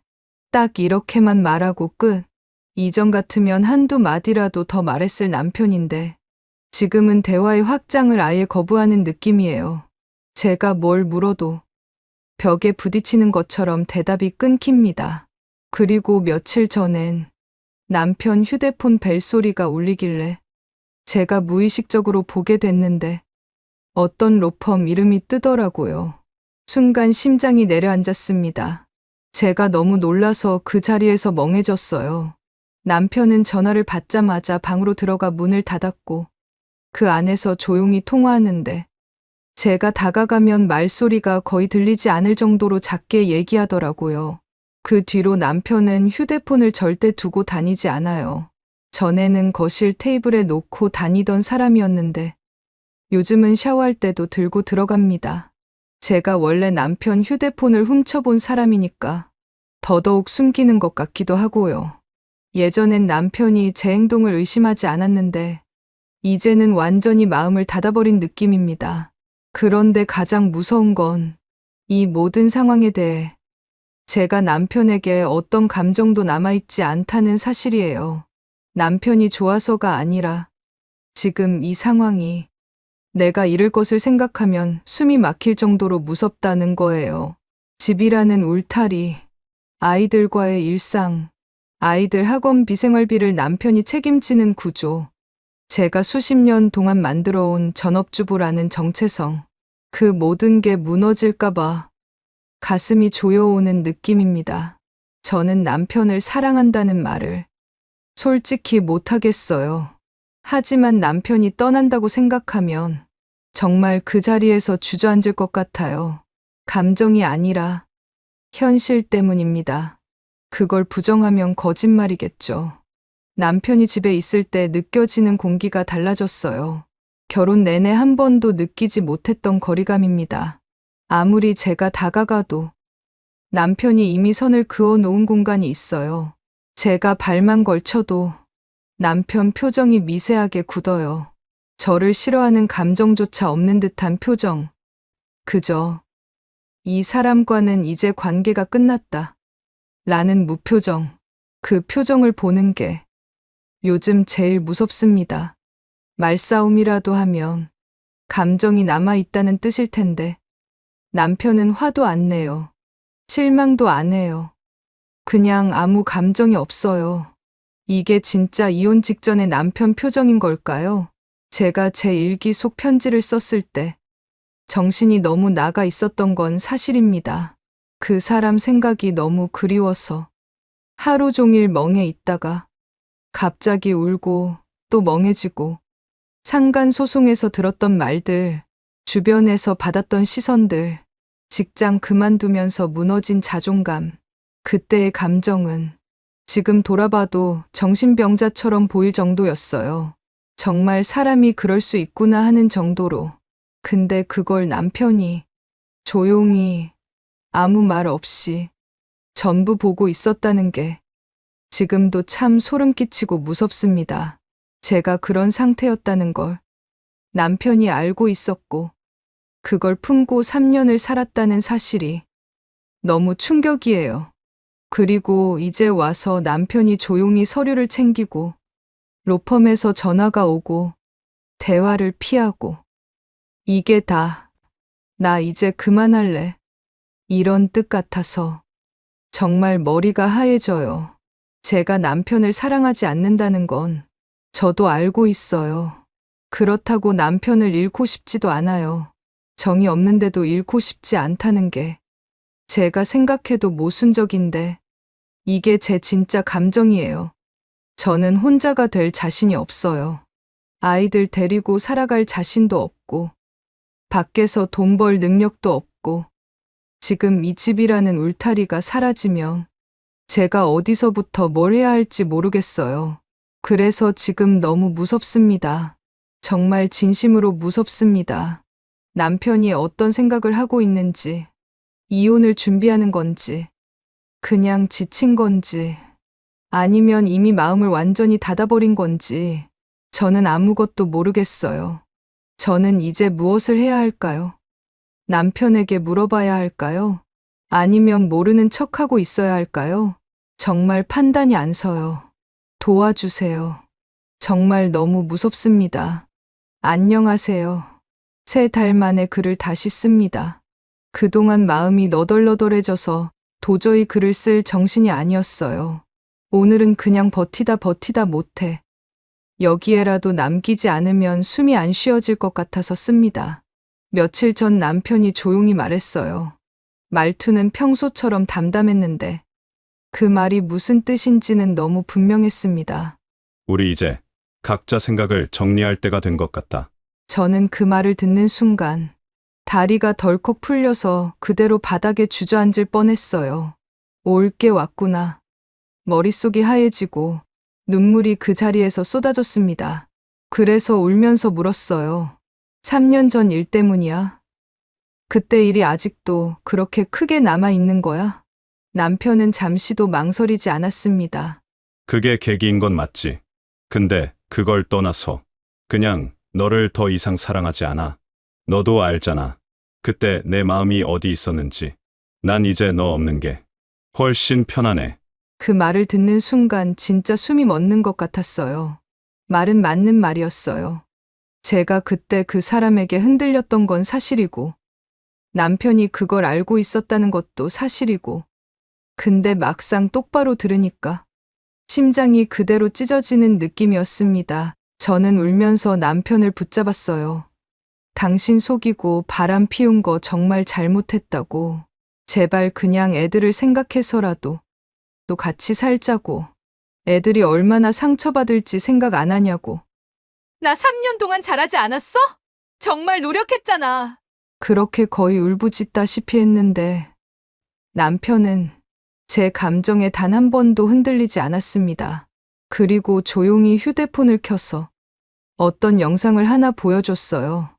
Speaker 2: 딱 이렇게만 말하고 끝. 이전 같으면 한두 마디라도 더 말했을 남편인데 지금은 대화의 확장을 아예 거부하는 느낌이에요. 제가 뭘 물어도 벽에 부딪히는 것처럼 대답이 끊깁니다. 그리고 며칠 전엔 남편 휴대폰 벨소리가 울리길래 제가 무의식적으로 보게 됐는데 어떤 로펌 이름이 뜨더라고요. 순간 심장이 내려앉았습니다. 제가 너무 놀라서 그 자리에서 멍해졌어요. 남편은 전화를 받자마자 방으로 들어가 문을 닫았고 그 안에서 조용히 통화하는데 제가 다가가면 말소리가 거의 들리지 않을 정도로 작게 얘기하더라고요. 그 뒤로 남편은 휴대폰을 절대 두고 다니지 않아요. 전에는 거실 테이블에 놓고 다니던 사람이었는데 요즘은 샤워할 때도 들고 들어갑니다. 제가 원래 남편 휴대폰을 훔쳐본 사람이니까 더더욱 숨기는 것 같기도 하고요. 예전엔 남편이 제 행동을 의심하지 않았는데 이제는 완전히 마음을 닫아버린 느낌입니다. 그런데 가장 무서운 건 이 모든 상황에 대해 제가 남편에게 어떤 감정도 남아있지 않다는 사실이에요. 남편이 좋아서가 아니라 지금 이 상황이 내가 잃을 것을 생각하면 숨이 막힐 정도로 무섭다는 거예요. 집이라는 울타리, 아이들과의 일상, 아이들 학원비 생활비를 남편이 책임지는 구조, 제가 수십 년 동안 만들어온 전업주부라는 정체성, 그 모든 게 무너질까봐 가슴이 조여오는 느낌입니다. 저는 남편을 사랑한다는 말을 솔직히 못하겠어요. 하지만 남편이 떠난다고 생각하면 정말 그 자리에서 주저앉을 것 같아요. 감정이 아니라 현실 때문입니다. 그걸 부정하면 거짓말이겠죠. 남편이 집에 있을 때 느껴지는 공기가 달라졌어요. 결혼 내내 한 번도 느끼지 못했던 거리감입니다. 아무리 제가 다가가도 남편이 이미 선을 그어 놓은 공간이 있어요. 제가 발만 걸쳐도 남편 표정이 미세하게 굳어요. 저를 싫어하는 감정조차 없는 듯한 표정. 그저 이 사람과는 이제 관계가 끝났다. 라는 무표정. 그 표정을 보는 게 요즘 제일 무섭습니다. 말싸움이라도 하면 감정이 남아있다는 뜻일 텐데 남편은 화도 안 내요. 실망도 안 해요. 그냥 아무 감정이 없어요. 이게 진짜 이혼 직전의 남편 표정인 걸까요? 제가 제 일기 속 편지를 썼을 때 정신이 너무 나가 있었던 건 사실입니다. 그 사람 생각이 너무 그리워서 하루 종일 멍해 있다가 갑자기 울고 또 멍해지고 상간 소송에서 들었던 말들, 주변에서 받았던 시선들, 직장 그만두면서 무너진 자존감, 그때의 감정은 지금 돌아봐도 정신병자처럼 보일 정도였어요. 정말 사람이 그럴 수 있구나 하는 정도로. 근데 그걸 남편이 조용히 아무 말 없이 전부 보고 있었다는 게 지금도 참 소름 끼치고 무섭습니다. 제가 그런 상태였다는 걸 남편이 알고 있었고 그걸 품고 3년을 살았다는 사실이 너무 충격이에요. 그리고 이제 와서 남편이 조용히 서류를 챙기고 로펌에서 전화가 오고 대화를 피하고. 이게 다, 나 이제 그만할래. 이런 뜻 같아서 정말 머리가 하얘져요. 제가 남편을 사랑하지 않는다는 건 저도 알고 있어요. 그렇다고 남편을 잃고 싶지도 않아요. 정이 없는데도 잃고 싶지 않다는 게 제가 생각해도 모순적인데 이게 제 진짜 감정이에요. 저는 혼자가 될 자신이 없어요. 아이들 데리고 살아갈 자신도 없고, 밖에서 돈 벌 능력도 없고, 지금 이 집이라는 울타리가 사라지면 제가 어디서부터 뭘 해야 할지 모르겠어요. 그래서 지금 너무 무섭습니다. 정말 진심으로 무섭습니다. 남편이 어떤 생각을 하고 있는지, 이혼을 준비하는 건지, 그냥 지친 건지, 아니면 이미 마음을 완전히 닫아버린 건지, 저는 아무것도 모르겠어요. 저는 이제 무엇을 해야 할까요? 남편에게 물어봐야 할까요? 아니면 모르는 척하고 있어야 할까요? 정말 판단이 안 서요. 도와주세요. 정말 너무 무섭습니다. 안녕하세요. 3달 만에 글을 다시 씁니다. 그동안 마음이 너덜너덜해져서 도저히 글을 쓸 정신이 아니었어요. 오늘은 그냥 버티다 못해. 여기에라도 남기지 않으면 숨이 안 쉬어질 것 같아서 씁니다. 며칠 전 남편이 조용히 말했어요. 말투는 평소처럼 담담했는데 그 말이 무슨 뜻인지는 너무 분명했습니다.
Speaker 4: 우리 이제 각자 생각을 정리할 때가 된 것 같다.
Speaker 2: 저는 그 말을 듣는 순간 다리가 덜컥 풀려서 그대로 바닥에 주저앉을 뻔했어요. 올 게 왔구나. 머릿속이 하얘지고 눈물이 그 자리에서 쏟아졌습니다. 그래서 울면서 물었어요. 3년 전 일 때문이야? 그때 일이 아직도 그렇게 크게 남아 있는 거야? 남편은 잠시도 망설이지 않았습니다.
Speaker 4: 그게 계기인 건 맞지. 근데 그걸 떠나서 그냥 너를 더 이상 사랑하지 않아. 너도 알잖아. 그때 내 마음이 어디 있었는지. 난 이제 너 없는 게 훨씬 편하네.
Speaker 2: 그 말을 듣는 순간 진짜 숨이 멎는 것 같았어요. 말은 맞는 말이었어요. 제가 그때 그 사람에게 흔들렸던 건 사실이고, 남편이 그걸 알고 있었다는 것도 사실이고, 근데 막상 똑바로 들으니까 심장이 그대로 찢어지는 느낌이었습니다. 저는 울면서 남편을 붙잡았어요. 당신 속이고 바람 피운 거 정말 잘못했다고. 제발 그냥 애들을 생각해서라도 또 같이 살자고. 애들이 얼마나 상처받을지 생각 안 하냐고.
Speaker 3: 나 3년 동안 잘하지 않았어? 정말 노력했잖아.
Speaker 2: 그렇게 거의 울부짖다시피 했는데 남편은 제 감정에 단 한 번도 흔들리지 않았습니다. 그리고 조용히 휴대폰을 켜서 어떤 영상을 하나 보여줬어요.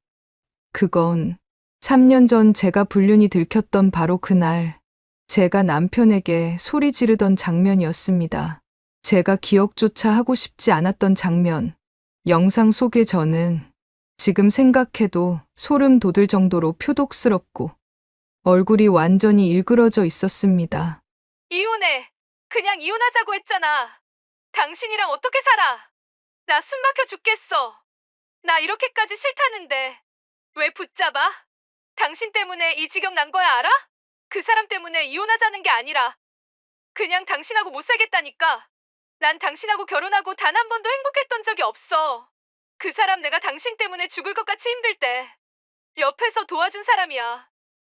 Speaker 2: 그건 3년 전 제가 불륜이 들켰던 바로 그날 제가 남편에게 소리 지르던 장면이었습니다. 제가 기억조차 하고 싶지 않았던 장면. 영상 속의 저는 지금 생각해도 소름 돋을 정도로 표독스럽고 얼굴이 완전히 일그러져 있었습니다.
Speaker 3: 이혼해. 그냥 이혼하자고 했잖아. 당신이랑 어떻게 살아? 나 숨 막혀 죽겠어. 나 이렇게까지 싫다는데 왜 붙잡아? 당신 때문에 이 지경 난 거야, 알아? 그 사람 때문에 이혼하자는 게 아니라 그냥 당신하고 못 살겠다니까. 난 당신하고 결혼하고 단 한 번도 행복했던 적이 없어. 그 사람 내가 당신 때문에 죽을 것 같이 힘들 때 옆에서 도와준 사람이야.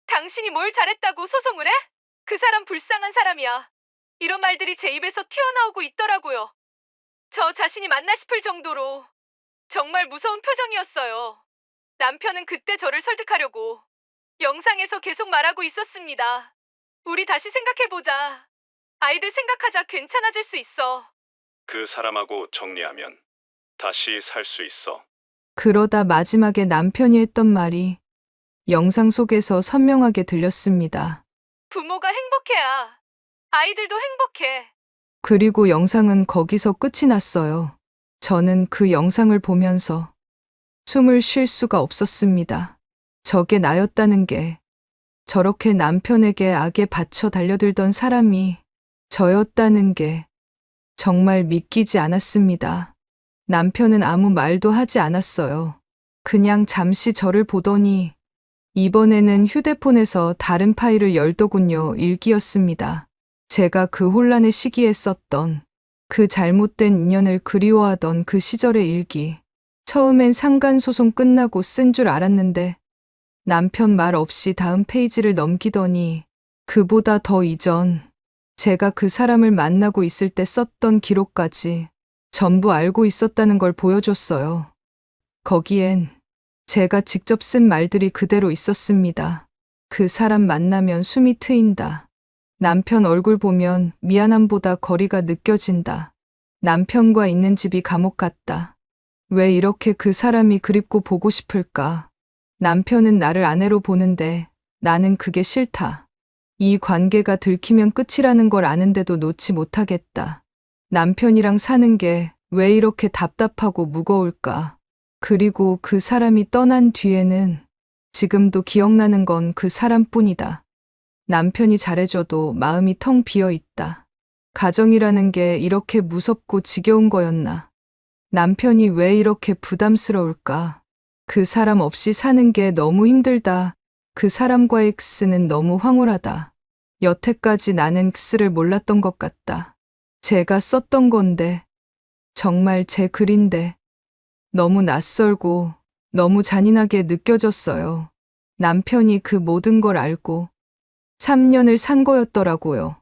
Speaker 3: 당신이 뭘 잘했다고 소송을 해? 그 사람 불쌍한 사람이야. 이런 말들이 제 입에서 튀어나오고 있더라고요. 저 자신이 맞나 싶을 정도로 정말 무서운 표정이었어요. 남편은 그때 저를 설득하려고 영상에서 계속 말하고 있었습니다. 우리 다시 생각해보자. 아이들 생각하자. 괜찮아질 수 있어.
Speaker 4: 그 사람하고 정리하면 다시 살 수 있어.
Speaker 2: 그러다 마지막에 남편이 했던 말이 영상 속에서 선명하게 들렸습니다.
Speaker 3: 부모가 행복해야 아이들도 행복해.
Speaker 2: 그리고 영상은 거기서 끝이 났어요. 저는 그 영상을 보면서 숨을 쉴 수가 없었습니다. 저게 나였다는 게, 저렇게 남편에게 악에 받쳐 달려들던 사람이 저였다는 게 정말 믿기지 않았습니다. 남편은 아무 말도 하지 않았어요. 그냥 잠시 저를 보더니 이번에는 휴대폰에서 다른 파일을 열더군요. 일기였습니다. 제가 그 혼란의 시기에 썼던 그 잘못된 인연을 그리워하던 그 시절의 일기. 처음엔 상간소송 끝나고 쓴 줄 알았는데 남편 말 없이 다음 페이지를 넘기더니 그보다 더 이전 제가 그 사람을 만나고 있을 때 썼던 기록까지 전부 알고 있었다는 걸 보여줬어요. 거기엔 제가 직접 쓴 말들이 그대로 있었습니다. 그 사람 만나면 숨이 트인다. 남편 얼굴 보면 미안함보다 거리가 느껴진다. 남편과 있는 집이 감옥 같다. 왜 이렇게 그 사람이 그립고 보고 싶을까? 남편은 나를 아내로 보는데 나는 그게 싫다. 이 관계가 들키면 끝이라는 걸 아는데도 놓지 못하겠다. 남편이랑 사는 게 왜 이렇게 답답하고 무거울까? 그리고 그 사람이 떠난 뒤에는 지금도 기억나는 건 그 사람뿐이다. 남편이 잘해줘도 마음이 텅 비어 있다. 가정이라는 게 이렇게 무섭고 지겨운 거였나? 남편이 왜 이렇게 부담스러울까? 그 사람 없이 사는 게 너무 힘들다. 그 사람과의 X는 너무 황홀하다. 여태까지 나는 X를 몰랐던 것 같다. 제가 썼던 건데, 정말 제 글인데, 너무 낯설고 너무 잔인하게 느껴졌어요. 남편이 그 모든 걸 알고 3년을 산 거였더라고요.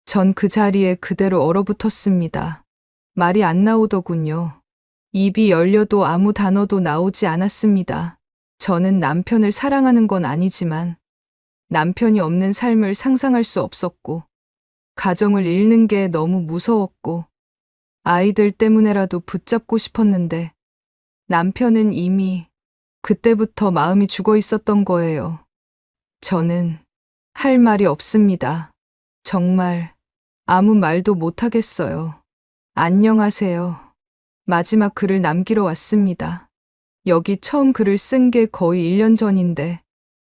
Speaker 2: 전 그 자리에 그대로 얼어붙었습니다. 말이 안 나오더군요. 입이 열려도 아무 단어도 나오지 않았습니다. 저는 남편을 사랑하는 건 아니지만 남편이 없는 삶을 상상할 수 없었고 가정을 잃는 게 너무 무서웠고 아이들 때문에라도 붙잡고 싶었는데 남편은 이미 그때부터 마음이 죽어 있었던 거예요. 저는 할 말이 없습니다. 정말 아무 말도 못하겠어요. 안녕하세요. 마지막 글을 남기러 왔습니다. 여기 처음 글을 쓴 게 거의 1년 전인데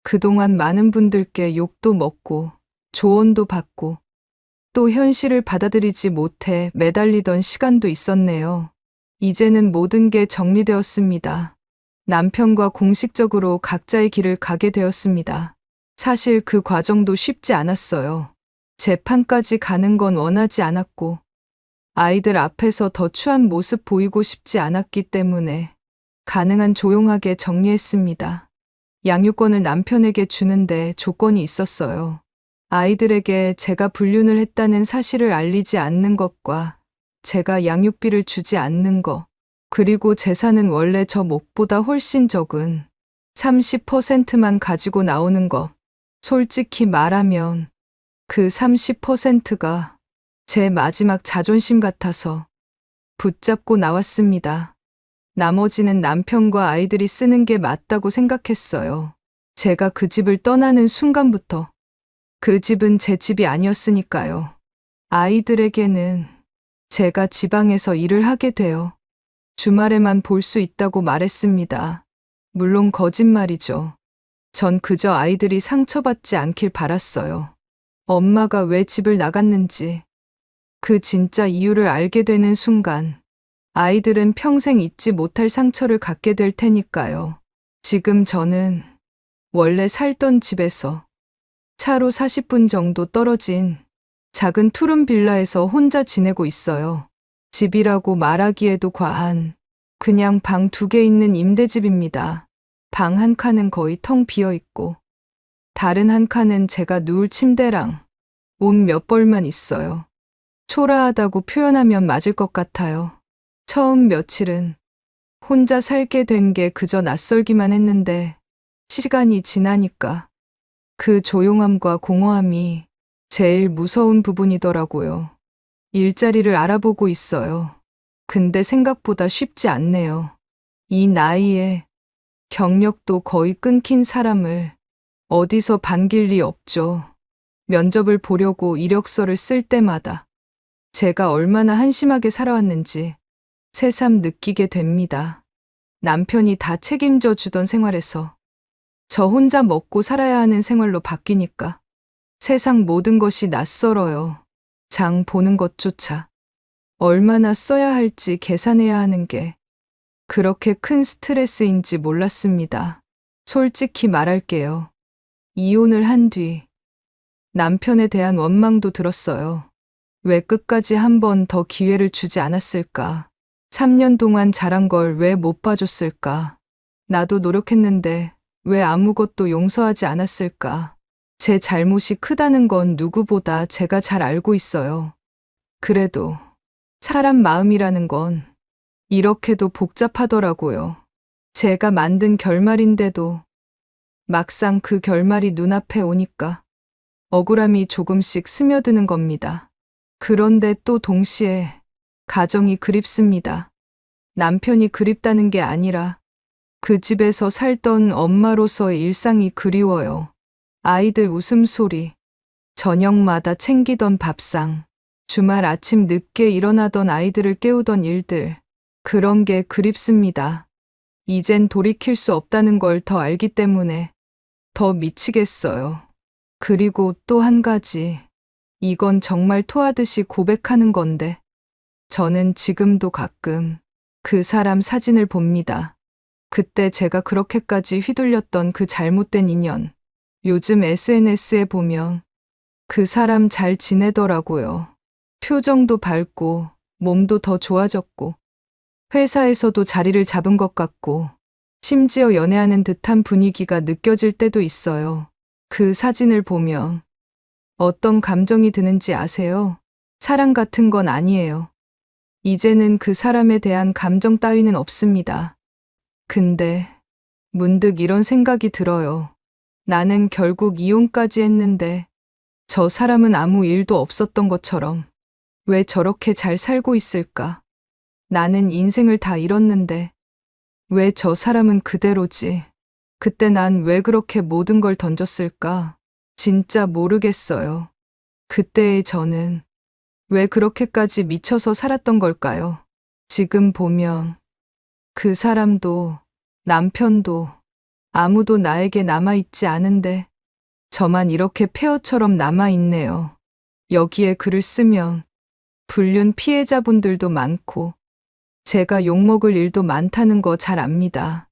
Speaker 2: 그동안 많은 분들께 욕도 먹고 조언도 받고 또 현실을 받아들이지 못해 매달리던 시간도 있었네요. 이제는 모든 게 정리되었습니다. 남편과 공식적으로 각자의 길을 가게 되었습니다. 사실 그 과정도 쉽지 않았어요. 재판까지 가는 건 원하지 않았고 아이들 앞에서 더 추한 모습 보이고 싶지 않았기 때문에 가능한 조용하게 정리했습니다. 양육권을 남편에게 주는데 조건이 있었어요. 아이들에게 제가 불륜을 했다는 사실을 알리지 않는 것과 제가 양육비를 주지 않는 것, 그리고 재산은 원래 저 몫보다 훨씬 적은 30%만 가지고 나오는 것. 솔직히 말하면 그 30%가 제 마지막 자존심 같아서 붙잡고 나왔습니다. 나머지는 남편과 아이들이 쓰는 게 맞다고 생각했어요. 제가 그 집을 떠나는 순간부터 그 집은 제 집이 아니었으니까요. 아이들에게는 제가 지방에서 일을 하게 되어 주말에만 볼 수 있다고 말했습니다. 물론 거짓말이죠. 전 그저 아이들이 상처받지 않길 바랐어요. 엄마가 왜 집을 나갔는지 그 진짜 이유를 알게 되는 순간 아이들은 평생 잊지 못할 상처를 갖게 될 테니까요. 지금 저는 원래 살던 집에서 차로 40분 정도 떨어진 작은 투룸 빌라에서 혼자 지내고 있어요. 집이라고 말하기에도 과한 그냥 방 2개 있는 임대집입니다. 방 한 칸은 거의 텅 비어 있고 다른 한 칸은 제가 누울 침대랑 옷 몇 벌만 있어요. 초라하다고 표현하면 맞을 것 같아요. 처음 며칠은 혼자 살게 된 게 그저 낯설기만 했는데 시간이 지나니까 그 조용함과 공허함이 제일 무서운 부분이더라고요. 일자리를 알아보고 있어요. 근데 생각보다 쉽지 않네요. 이 나이에 경력도 거의 끊긴 사람을 어디서 반길 리 없죠. 면접을 보려고 이력서를 쓸 때마다 제가 얼마나 한심하게 살아왔는지 새삼 느끼게 됩니다. 남편이 다 책임져 주던 생활에서 저 혼자 먹고 살아야 하는 생활로 바뀌니까 세상 모든 것이 낯설어요. 장 보는 것조차 얼마나 써야 할지 계산해야 하는 게 그렇게 큰 스트레스인지 몰랐습니다. 솔직히 말할게요. 이혼을 한 뒤 남편에 대한 원망도 들었어요. 왜 끝까지 한 번 더 기회를 주지 않았을까? 3년 동안 잘한 걸 왜 못 봐줬을까? 나도 노력했는데 왜 아무것도 용서하지 않았을까? 제 잘못이 크다는 건 누구보다 제가 잘 알고 있어요. 그래도 사람 마음이라는 건 이렇게도 복잡하더라고요. 제가 만든 결말인데도 막상 그 결말이 눈앞에 오니까 억울함이 조금씩 스며드는 겁니다. 그런데 또 동시에 가정이 그립습니다. 남편이 그립다는 게 아니라 그 집에서 살던 엄마로서의 일상이 그리워요. 아이들 웃음소리, 저녁마다 챙기던 밥상, 주말 아침 늦게 일어나던 아이들을 깨우던 일들, 그런 게 그립습니다. 이젠 돌이킬 수 없다는 걸 더 알기 때문에 더 미치겠어요. 그리고 또 한 가지, 이건 정말 토하듯이 고백하는 건데, 저는 지금도 가끔 그 사람 사진을 봅니다. 그때 제가 그렇게까지 휘둘렸던 그 잘못된 인연. 요즘 SNS에 보면 그 사람 잘 지내더라고요. 표정도 밝고 몸도 더 좋아졌고 회사에서도 자리를 잡은 것 같고 심지어 연애하는 듯한 분위기가 느껴질 때도 있어요. 그 사진을 보면 어떤 감정이 드는지 아세요? 사랑 같은 건 아니에요. 이제는 그 사람에 대한 감정 따위는 없습니다. 근데 문득 이런 생각이 들어요. 나는 결국 이혼까지 했는데 저 사람은 아무 일도 없었던 것처럼 왜 저렇게 잘 살고 있을까? 나는 인생을 다 잃었는데 왜 저 사람은 그대로지? 그때 난 왜 그렇게 모든 걸 던졌을까? 진짜 모르겠어요. 그때의 저는 왜 그렇게까지 미쳐서 살았던 걸까요? 지금 보면 그 사람도 남편도 아무도 나에게 남아있지 않은데 저만 이렇게 폐허처럼 남아있네요. 여기에 글을 쓰면 불륜 피해자분들도 많고 제가 욕먹을 일도 많다는 거 잘 압니다.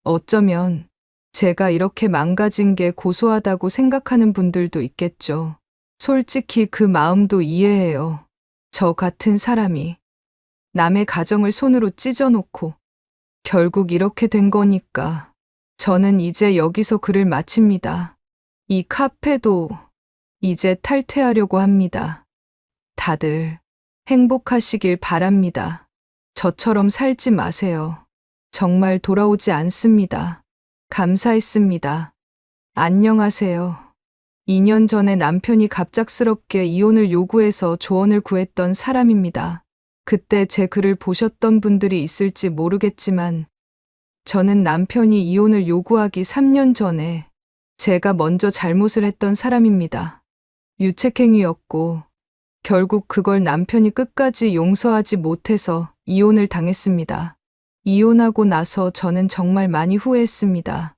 Speaker 2: 어쩌면 제가 이렇게 망가진 게 고소하다고 생각하는 분들도 있겠죠. 솔직히 그 마음도 이해해요. 저 같은 사람이 남의 가정을 손으로 찢어놓고 결국 이렇게 된 거니까 저는 이제 여기서 글을 마칩니다. 이 카페도 이제 탈퇴하려고 합니다. 다들 행복하시길 바랍니다. 저처럼 살지 마세요. 정말 돌아오지 않습니다. 감사했습니다. 안녕하세요. 2년 전에 남편이 갑작스럽게 이혼을 요구해서 조언을 구했던 사람입니다. 그때 제 글을 보셨던 분들이 있을지 모르겠지만 저는 남편이 이혼을 요구하기 3년 전에 제가 먼저 잘못을 했던 사람입니다. 유책행위였고 결국 그걸 남편이 끝까지 용서하지 못해서 이혼을 당했습니다. 이혼하고 나서 저는 정말 많이 후회했습니다.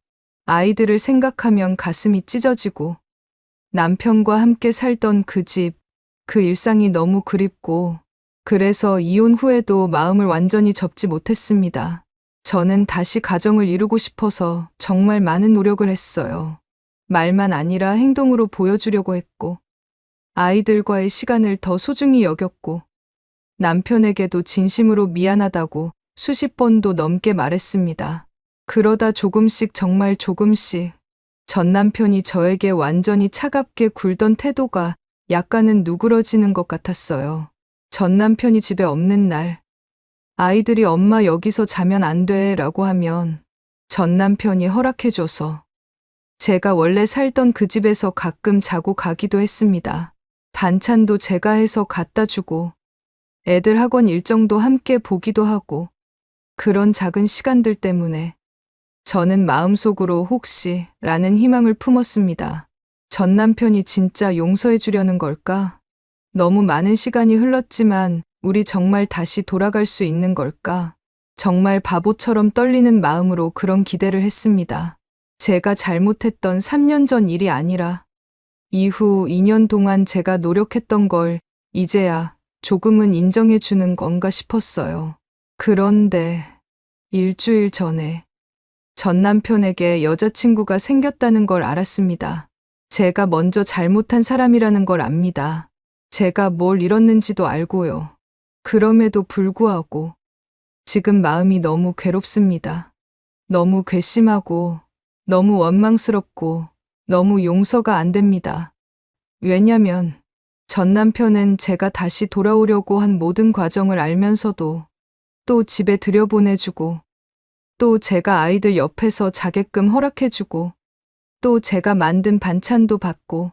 Speaker 2: 아이들을 생각하면 가슴이 찢어지고 남편과 함께 살던 그 집, 그 일상이 너무 그립고 그래서 이혼 후에도 마음을 완전히 접지 못했습니다. 저는 다시 가정을 이루고 싶어서 정말 많은 노력을 했어요. 말만 아니라 행동으로 보여주려고 했고 아이들과의 시간을 더 소중히 여겼고 남편에게도 진심으로 미안하다고 수십 번도 넘게 말했습니다. 그러다 조금씩 정말 조금씩 전 남편이 저에게 완전히 차갑게 굴던 태도가 약간은 누그러지는 것 같았어요. 전 남편이 집에 없는 날 아이들이 엄마 여기서 자면 안 돼 라고 하면 전 남편이 허락해줘서 제가 원래 살던 그 집에서 가끔 자고 가기도 했습니다. 반찬도 제가 해서 갖다 주고 애들 학원 일정도 함께 보기도 하고 그런 작은 시간들 때문에 저는 마음속으로 혹시 라는 희망을 품었습니다. 전 남편이 진짜 용서해 주려는 걸까? 너무 많은 시간이 흘렀지만 우리 정말 다시 돌아갈 수 있는 걸까? 정말 바보처럼 떨리는 마음으로 그런 기대를 했습니다. 제가 잘못했던 3년 전 일이 아니라 이후 2년 동안 제가 노력했던 걸 이제야 조금은 인정해 주는 건가 싶었어요. 그런데 일주일 전에 전 남편에게 여자친구가 생겼다는 걸 알았습니다. 제가 먼저 잘못한 사람이라는 걸 압니다. 제가 뭘 잃었는지도 알고요. 그럼에도 불구하고 지금 마음이 너무 괴롭습니다. 너무 괘씸하고 너무 원망스럽고 너무 용서가 안 됩니다. 왜냐면 전 남편은 제가 다시 돌아오려고 한 모든 과정을 알면서도 또 집에 들여보내주고 또 제가 아이들 옆에서 자게끔 허락해주고 또 제가 만든 반찬도 받고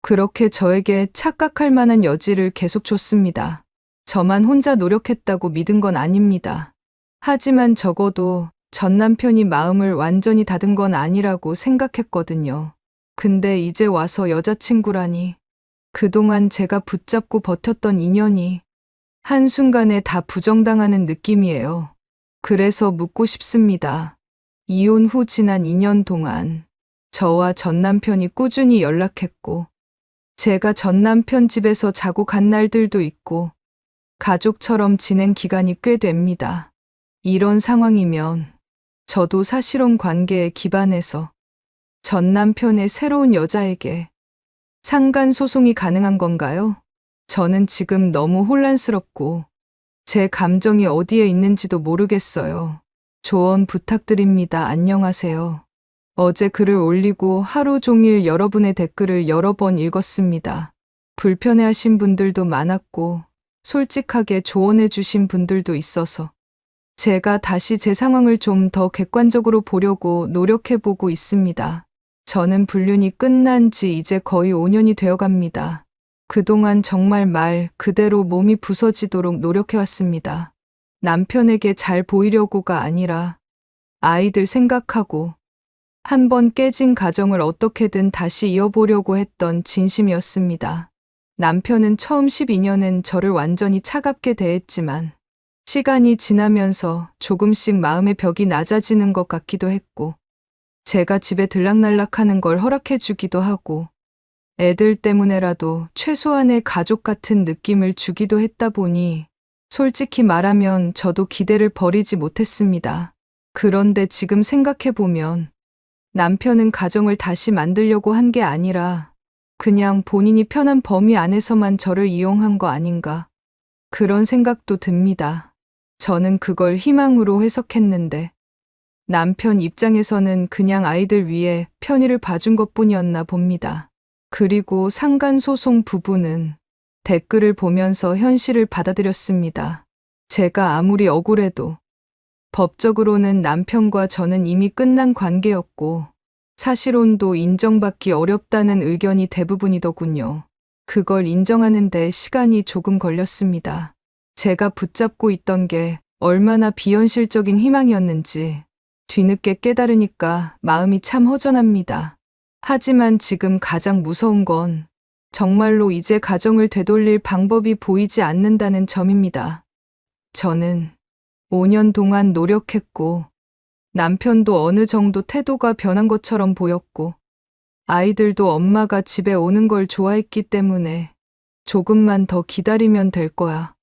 Speaker 2: 그렇게 저에게 착각할 만한 여지를 계속 줬습니다. 저만 혼자 노력했다고 믿은 건 아닙니다. 하지만 적어도 전 남편이 마음을 완전히 닫은 건 아니라고 생각했거든요. 근데 이제 와서 여자친구라니 그동안 제가 붙잡고 버텼던 인연이 한순간에 다 부정당하는 느낌이에요. 그래서 묻고 싶습니다. 이혼 후 지난 2년 동안 저와 전 남편이 꾸준히 연락했고 제가 전 남편 집에서 자고 간 날들도 있고 가족처럼 지낸 기간이 꽤 됩니다. 이런 상황이면 저도 사실혼 관계에 기반해서 전 남편의 새로운 여자에게 상간 소송이 가능한 건가요? 저는 지금 너무 혼란스럽고 제 감정이 어디에 있는지도 모르겠어요. 조언 부탁드립니다. 안녕하세요. 어제 글을 올리고 하루 종일 여러분의 댓글을 여러 번 읽었습니다. 불편해하신 분들도 많았고 솔직하게 조언해 주신 분들도 있어서 제가 다시 제 상황을 좀 더 객관적으로 보려고 노력해보고 있습니다. 저는 불륜이 끝난 지 이제 거의 5년이 되어갑니다. 그동안 정말 말 그대로 몸이 부서지도록 노력해왔습니다. 남편에게 잘 보이려고가 아니라 아이들 생각하고 한번 깨진 가정을 어떻게든 다시 이어보려고 했던 진심이었습니다. 남편은 처음 12년은 저를 완전히 차갑게 대했지만 시간이 지나면서 조금씩 마음의 벽이 낮아지는 것 같기도 했고 제가 집에 들락날락하는 걸 허락해주기도 하고 애들 때문에라도 최소한의 가족 같은 느낌을 주기도 했다 보니 솔직히 말하면 저도 기대를 버리지 못했습니다. 그런데 지금 생각해보면 남편은 가정을 다시 만들려고 한 게 아니라 그냥 본인이 편한 범위 안에서만 저를 이용한 거 아닌가. 그런 생각도 듭니다. 저는 그걸 희망으로 해석했는데 남편 입장에서는 그냥 아이들 위해 편의를 봐준 것뿐이었나 봅니다. 그리고 상간소송 부부는 댓글을 보면서 현실을 받아들였습니다. 제가 아무리 억울해도 법적으로는 남편과 저는 이미 끝난 관계였고 사실혼도 인정받기 어렵다는 의견이 대부분이더군요. 그걸 인정하는데 시간이 조금 걸렸습니다. 제가 붙잡고 있던 게 얼마나 비현실적인 희망이었는지 뒤늦게 깨달으니까 마음이 참 허전합니다. 하지만 지금 가장 무서운 건 정말로 이제 가정을 되돌릴 방법이 보이지 않는다는 점입니다. 저는 5년 동안 노력했고 남편도 어느 정도 태도가 변한 것처럼 보였고 아이들도 엄마가 집에 오는 걸 좋아했기 때문에 조금만 더 기다리면 될 거야.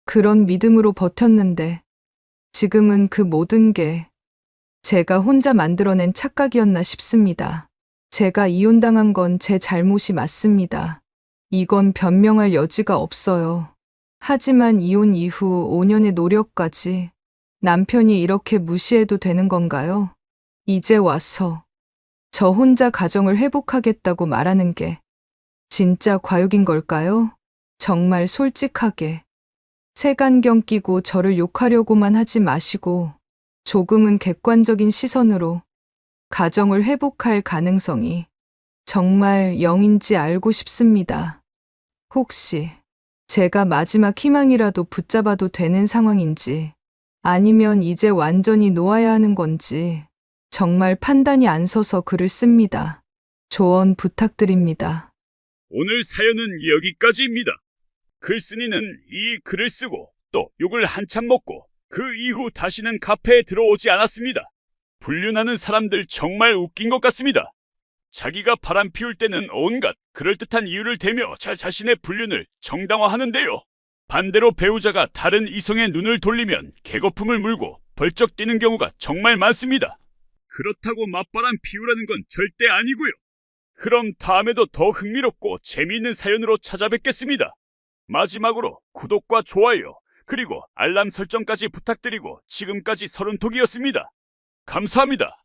Speaker 2: 그런 믿음으로 버텼는데 지금은 그 모든 게 제가 혼자 만들어낸 착각이었나 싶습니다. 제가 이혼당한 건 제 잘못이 맞습니다. 이건 변명할 여지가 없어요. 하지만 이혼 이후 5년의 노력까지 남편이 이렇게 무시해도 되는 건가요? 이제 와서 저 혼자 가정을 회복하겠다고 말하는 게 진짜 과욕인 걸까요? 정말 솔직하게 색안경 끼고 저를 욕하려고만 하지 마시고 조금은 객관적인 시선으로 가정을 회복할 가능성이 정말 0인지 알고 싶습니다. 혹시 제가 마지막 희망이라도 붙잡아도 되는 상황인지 아니면 이제 완전히 놓아야 하는 건지 정말 판단이 안 서서 글을 씁니다. 조언 부탁드립니다.
Speaker 1: 오늘 사연은 여기까지입니다. 글쓴이는 이 글을 쓰고 또 욕을 한참 먹고 그 이후 다시는 카페에 들어오지 않았습니다. 불륜하는 사람들 정말 웃긴 것 같습니다. 자기가 바람 피울 때는 온갖 그럴듯한 이유를 대며 자신의 불륜을 정당화하는데요. 반대로 배우자가 다른 이성의 눈을 돌리면 개거품을 물고 벌쩍 뛰는 경우가 정말 많습니다. 그렇다고 맞바람 피우라는 건 절대 아니고요. 그럼 다음에도 더 흥미롭고 재미있는 사연으로 찾아뵙겠습니다. 마지막으로 구독과 좋아요, 그리고 알람 설정까지 부탁드리고 지금까지 서른톡이었습니다. 감사합니다.